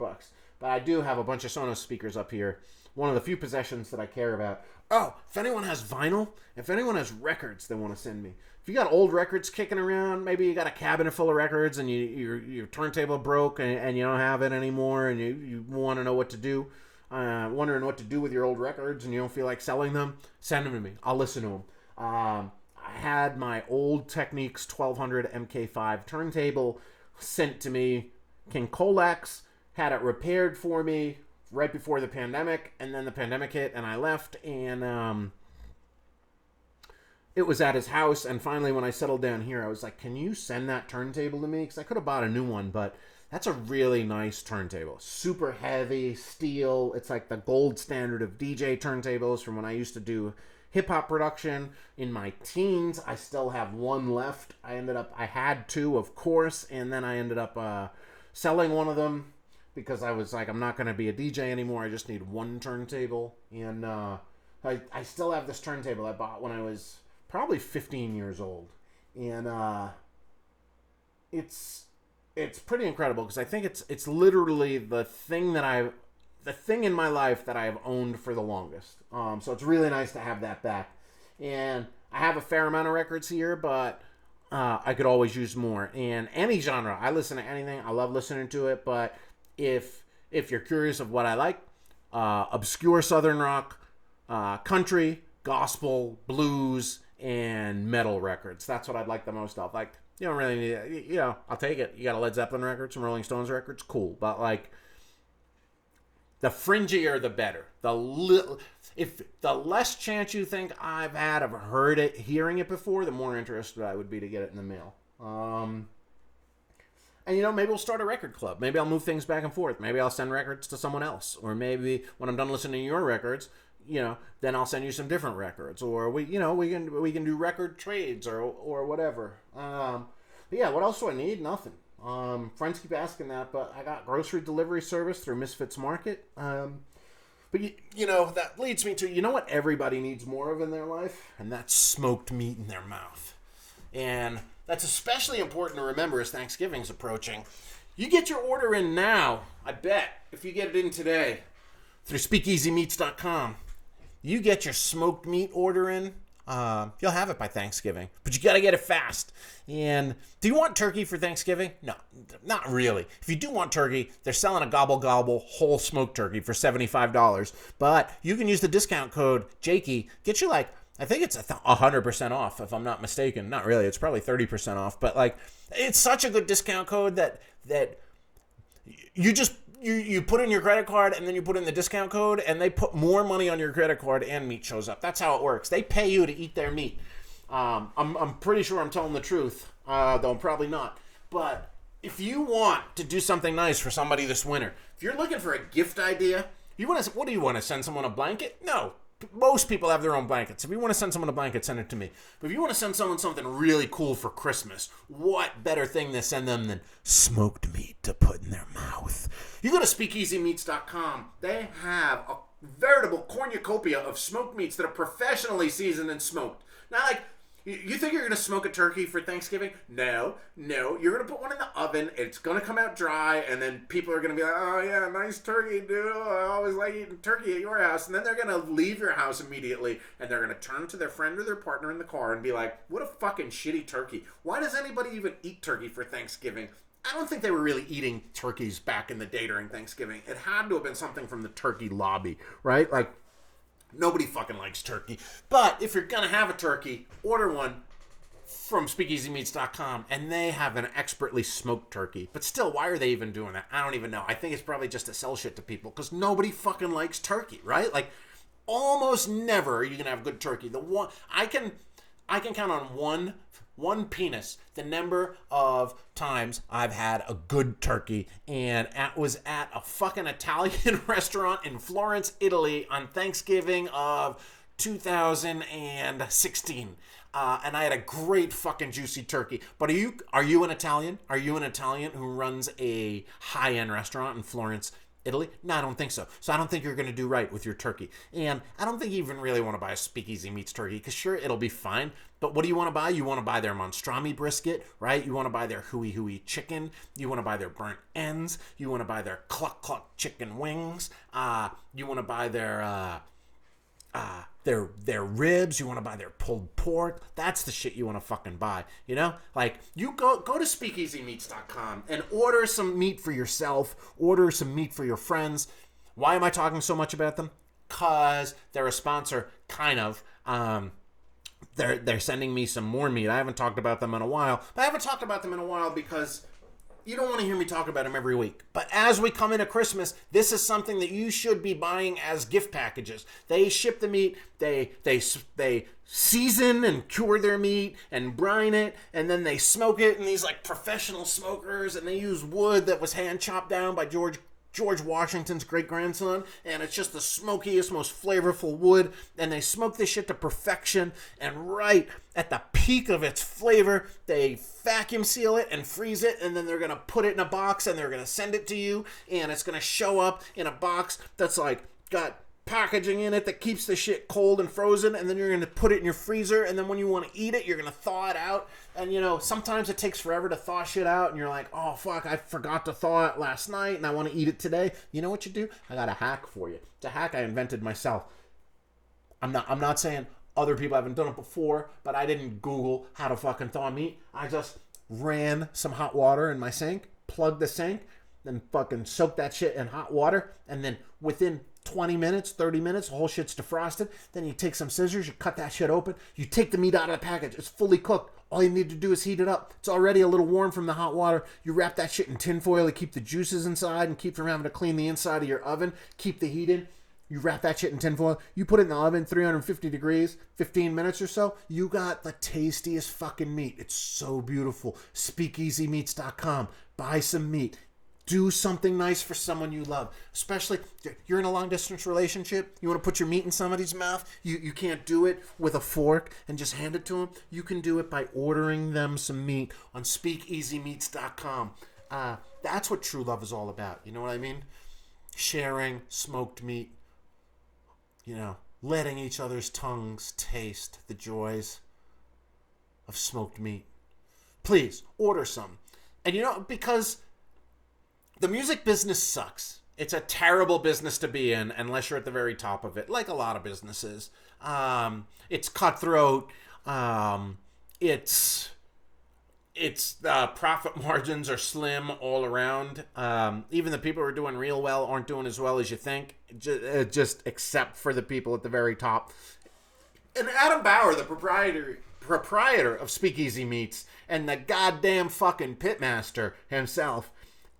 But I do have a bunch of Sonos speakers up here. One of the few possessions that I care about. Oh, if anyone has vinyl, if anyone has records they want to send me. If you got old records kicking around, maybe you got a cabinet full of records and your turntable broke and you don't have it anymore, and you want to know what to do, wondering what to do with your old records and you don't feel like selling them, send them to me. I'll listen to them. I had my old Technics 1200 MK5 turntable sent to me. King Colex had it repaired for me right before the pandemic, and then the pandemic hit and I left, and it was at his house. And finally when I settled down here, I was like, can you send that turntable to me? Because I could have bought a new one, but that's a really nice turntable. Super heavy steel. It's like the gold standard of DJ turntables from when I used to do hip-hop production in my teens. I still have one left. I had 2, of course, and then I ended up selling one of them because I was like, I'm not going to be a DJ anymore. I just need one turntable. And I still have this turntable I bought when I was probably 15 years old. And it's pretty incredible because I think it's literally the thing in my life that I have owned for the longest. So it's really nice to have that back. And I have a fair amount of records here, but I could always use more. And any genre, I listen to anything. I love listening to it. But if you're curious of what I like, obscure Southern rock, country, gospel, blues, and metal records. That's what I'd like the most of. Like, you don't really need, I'll take it. You got a Led Zeppelin record, some Rolling Stones records, cool. But like, The fringier, the better. If the less chance you think I've had of hearing it before, the more interested I would be to get it in the mail. And, maybe we'll start a record club. Maybe I'll move things back and forth. Maybe I'll send records to someone else. Or maybe when I'm done listening to your records, then I'll send you some different records. Or we can do record trades or whatever. But yeah, what else do I need? Nothing. Friends keep asking that, but I got grocery delivery service through Misfits Market. But that leads me to, what everybody needs more of in their life? And that's smoked meat in their mouth. And that's especially important to remember as Thanksgiving's approaching. You get your order in now, I bet, if you get it in today, through SpeakeasyMeats.com. You get your smoked meat order in, you'll have it by Thanksgiving. But you got to get it fast. And do you want turkey for Thanksgiving? No, not really. If you do want turkey, they're selling a gobble whole smoked turkey for $75. But you can use the discount code Jakey. Get you I think it's 100% off, if I'm not mistaken. Not really. It's probably 30% off. But it's such a good discount code that you just you put in your credit card and then you put in the discount code and they put more money on your credit card and meat shows up. That's how it works. They pay you to eat their meat. I'm pretty sure I'm telling the truth, though I'm probably not. But if you want to do something nice for somebody this winter, if you're looking for a gift idea, what do you want to send someone a blanket? No. Most people have their own blankets. If you want to send someone a blanket, send it to me. But if you want to send someone something really cool for Christmas, what better thing to send them than smoked meat to put in their mouth? You go to SpeakeasyMeats.com. They have a veritable cornucopia of smoked meats that are professionally seasoned and smoked. Not you think you're going to smoke a turkey for Thanksgiving? No. You're going to put one in the oven. It's going to come out dry, and then people are going to be like, oh, yeah, nice turkey, dude. I always like eating turkey at your house. And then they're going to leave your house immediately, and they're going to turn to their friend or their partner in the car and be like, what a fucking shitty turkey. Why does anybody even eat turkey for Thanksgiving? I don't think they were really eating turkeys back in the day during Thanksgiving. It had to have been something from the turkey lobby, right? Nobody fucking likes turkey. But if you're going to have a turkey, order one from SpeakeasyMeats.com, and they have an expertly smoked turkey. But still, why are they even doing that? I don't even know. I think it's probably just to sell shit to people, because nobody fucking likes turkey, right? Almost never are you going to have good turkey. I can count on one penis the number of times I've had a good turkey, and it was at a fucking Italian restaurant in Florence, Italy on Thanksgiving of 2016. And I had a great fucking juicy turkey. But are you an Italian? Are you an Italian who runs a high-end restaurant in Florence, Italy? No, I don't think so. So I don't think you're going to do right with your turkey. And I don't think you even really want to buy a Speakeasy Meats turkey, because sure, it'll be fine. But what do you want to buy? You want to buy their monstrami brisket, right? You want to buy their hooey chicken. You want to buy their burnt ends. You want to buy their cluck chicken wings. You want to buy their ribs. You want to buy their pulled pork. That's the shit you want to fucking buy. You go to SpeakeasyMeats.com and order some meat for yourself. Order some meat for your friends. Why am I talking so much about them? Because they're a sponsor, kind of. They're sending me some more meat. I haven't talked about them in a while. But I haven't talked about them in a while because you don't want to hear me talk about them every week. But as we come into Christmas, this is something that you should be buying as gift packages. They ship the meat, they season and cure their meat and brine it, and then they smoke it in these professional smokers, and they use wood that was hand chopped down by George Washington's great-grandson, and it's just the smokiest, most flavorful wood, and they smoke this shit to perfection, and right at the peak of its flavor, they vacuum seal it and freeze it, and then they're going to put it in a box, and they're going to send it to you, and it's going to show up in a box that's got packaging in it that keeps the shit cold and frozen, and then you're going to put it in your freezer, and then when you want to eat it, you're going to thaw it out. And sometimes it takes forever to thaw shit out, and you're like, oh fuck, I forgot to thaw it last night and I want to eat it today. You know what you do? I got a hack for you. It's a hack I invented myself. I'm not saying other people haven't done it before, but I didn't Google how to fucking thaw meat. I just ran some hot water in my sink, plugged the sink, then fucking soaked that shit in hot water, and then within 20 minutes, 30 minutes, the whole shit's defrosted. Then you take some scissors, you cut that shit open, you take the meat out of the package. It's fully cooked. All you need to do is heat it up. It's already a little warm from the hot water. You wrap that shit in tin foil to keep the juices inside and keep from having to clean the inside of your oven. Keep the heat in. You wrap that shit in tin foil. You put it in the oven, 350 degrees, 15 minutes or so. You got the tastiest fucking meat. It's so beautiful. SpeakeasyMeats.com. Buy some meat. Do something nice for someone you love. Especially, you're in a long-distance relationship. You want to put your meat in somebody's mouth. You can't do it with a fork and just hand it to them. You can do it by ordering them some meat on SpeakeasyMeats.com. That's what true love is all about. You know what I mean? Sharing smoked meat. You know, letting each other's tongues taste the joys of smoked meat. Please, order some. And you know, because the music business sucks. It's a terrible business to be in unless you're at the very top of it, like a lot of businesses. It's cutthroat. It's profit margins are slim all around. Even the people who are doing real well aren't doing as well as you think, just except for the people at the very top. And Adam Bauer, the proprietor of Speakeasy Meats and the goddamn fucking pitmaster himself,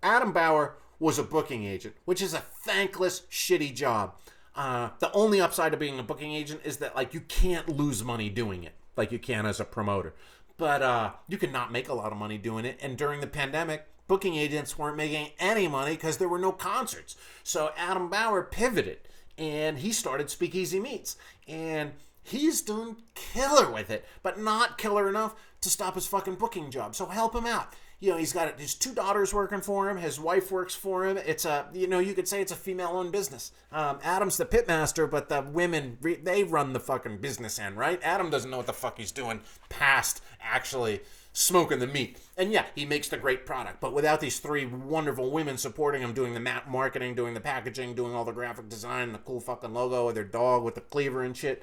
Adam Bauer was a booking agent, which is a thankless, shitty job. The only upside of being a booking agent is that, like, you can't lose money doing it like you can as a promoter. But you can not make a lot of money doing it. And during the pandemic, booking agents weren't making any money because there were no concerts. So Adam Bauer pivoted, and he started Speakeasy Meats. And he's doing killer with it, but not killer enough to stop his fucking booking job. So help him out. You know, he's got his 2 daughters working for him. His wife works for him. It's you could say it's a female-owned business. Adam's the pitmaster, but the women, they run the fucking business end, right? Adam doesn't know what the fuck he's doing past actually smoking the meat. And yeah, he makes the great product. But without these 3 wonderful women supporting him, doing the marketing, doing the packaging, doing all the graphic design, the cool fucking logo of their dog with the cleaver and shit,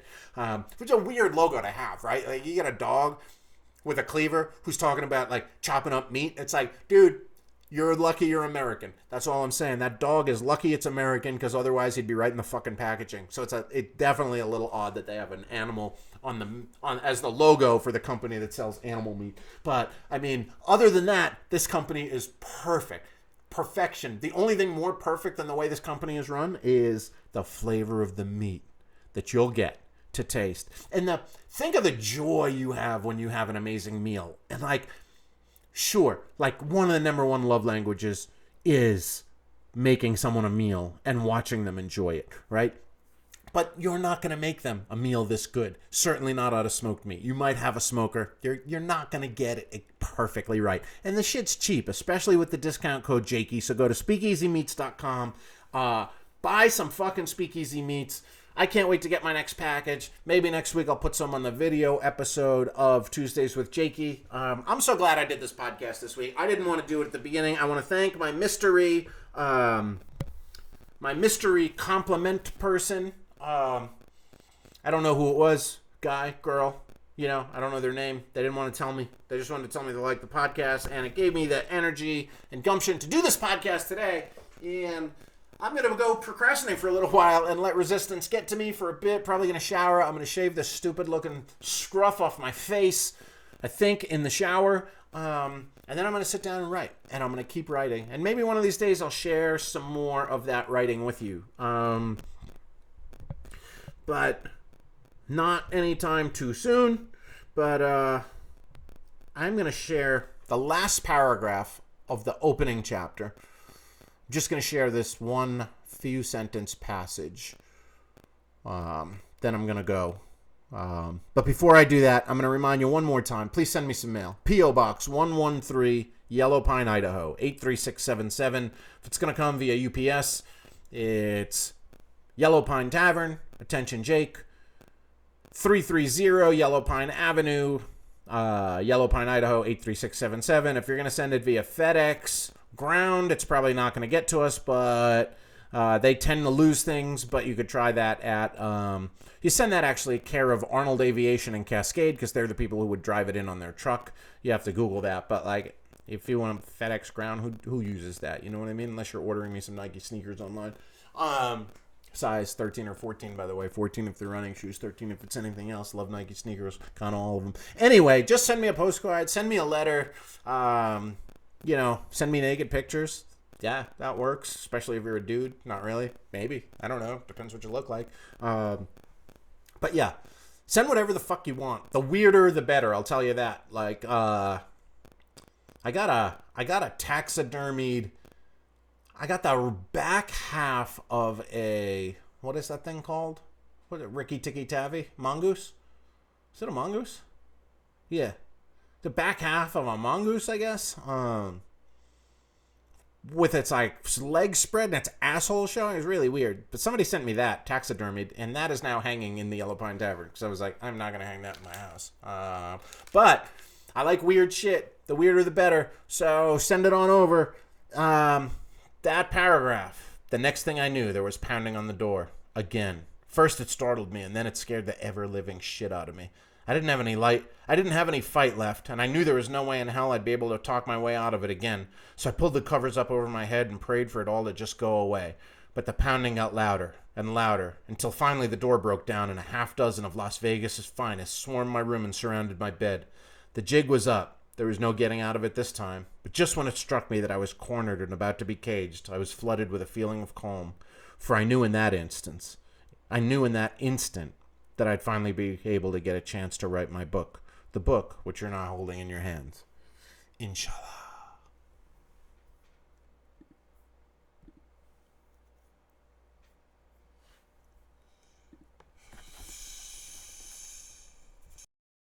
which is a weird logo to have, right? Like, you get a dog with a cleaver who's talking about, like, chopping up meat. It's like, dude, you're lucky you're American. That's all I'm saying. That dog is lucky it's American, because otherwise he'd be right in the fucking packaging. So it's definitely a little odd that they have an animal on as the logo for the company that sells animal meat. But I mean, other than that, this company is perfect. Perfection. The only thing more perfect than the way this company is run is the flavor of the meat that you'll get to taste. And think of the joy you have when you have an amazing meal. And, like, sure, like, one of the number 1 love languages is making someone a meal and watching them enjoy it, right? But you're not going to make them a meal this good. Certainly not out of smoked meat. You might have a smoker. You're not going to get it perfectly right. And the shit's cheap, especially with the discount code Jakey. So go to SpeakeasyMeats.com. Buy some fucking Speakeasy Meats. I can't wait to get my next package. Maybe next week I'll put some on the video episode of Tuesdays with Jakey. I'm so glad I did this podcast this week. I didn't want to do it at the beginning. I want to thank my mystery compliment person. I don't know who it was. Guy, girl. You know, I don't know their name. They didn't want to tell me. They just wanted to tell me they liked the podcast. And it gave me the energy and gumption to do this podcast today. And I'm going to go procrastinate for a little while and let resistance get to me for a bit. Probably going to shower. I'm going to shave this stupid-looking scruff off my face, I think, in the shower. And then I'm going to sit down and write. And I'm going to keep writing. And maybe one of these days I'll share some more of that writing with you. But not anytime too soon. But I'm going to share the last paragraph of the opening chapter. I'm just going to share this one few sentence passage. Then I'm going to go. But before I do that, I'm going to remind you one more time. Please send me some mail. P.O. Box 113, Yellow Pine, Idaho, 83677. If it's going to come via UPS, it's Yellow Pine Tavern, attention Jake, 330 Yellow Pine Avenue, Yellow Pine, Idaho, 83677. If you're going to send it via FedEx ground, it's probably not going to get to us, but they tend to lose things. But you could try that at you send that actually care of Arnold Aviation in Cascade, because they're the people who would drive it in on their truck. You have to Google that. But, like, if you want FedEx ground, who uses that? You know what I mean? Unless you're ordering me some Nike sneakers online. size 13 or 14, by the way. 14 if they're running shoes, 13 if it's anything else. Love Nike sneakers, kind of all of them. Anyway, just send me a postcard, send me a letter, send me naked pictures. Yeah, that works, especially if you're a dude. Not really. Maybe. I don't know. Depends what you look like. But yeah, send whatever the fuck you want. The weirder, the better. I'll tell you that. Like, I got a taxidermied. I got the back half of a, what is that thing called? What is it? Ricky Tikki Tavi? Mongoose? Is it a mongoose? Yeah. The back half of a mongoose, I guess. With its like legs spread and its asshole showing. Is really weird. But somebody sent me that taxidermied, and that is now hanging in the Yellow Pine Tavern. Because I was like, I'm not gonna hang that in my house. But I like weird shit. The weirder the better. So send it on over. That paragraph. The next thing I knew, there was pounding on the door again. First it startled me, and then it scared the ever-living shit out of me. I didn't have any fight left, and I knew there was no way in hell I'd be able to talk my way out of it again. So I pulled the covers up over my head and prayed for it all to just go away. But the pounding got louder and louder, until finally the door broke down and a half dozen of Las Vegas's finest swarmed my room and surrounded my bed. The jig was up. There was no getting out of it this time. But just when it struck me that I was cornered and about to be caged, I was flooded with a feeling of calm. For I knew in that instant, that I'd finally be able to get a chance to write my book. The book which you're now holding in your hands. Inshallah.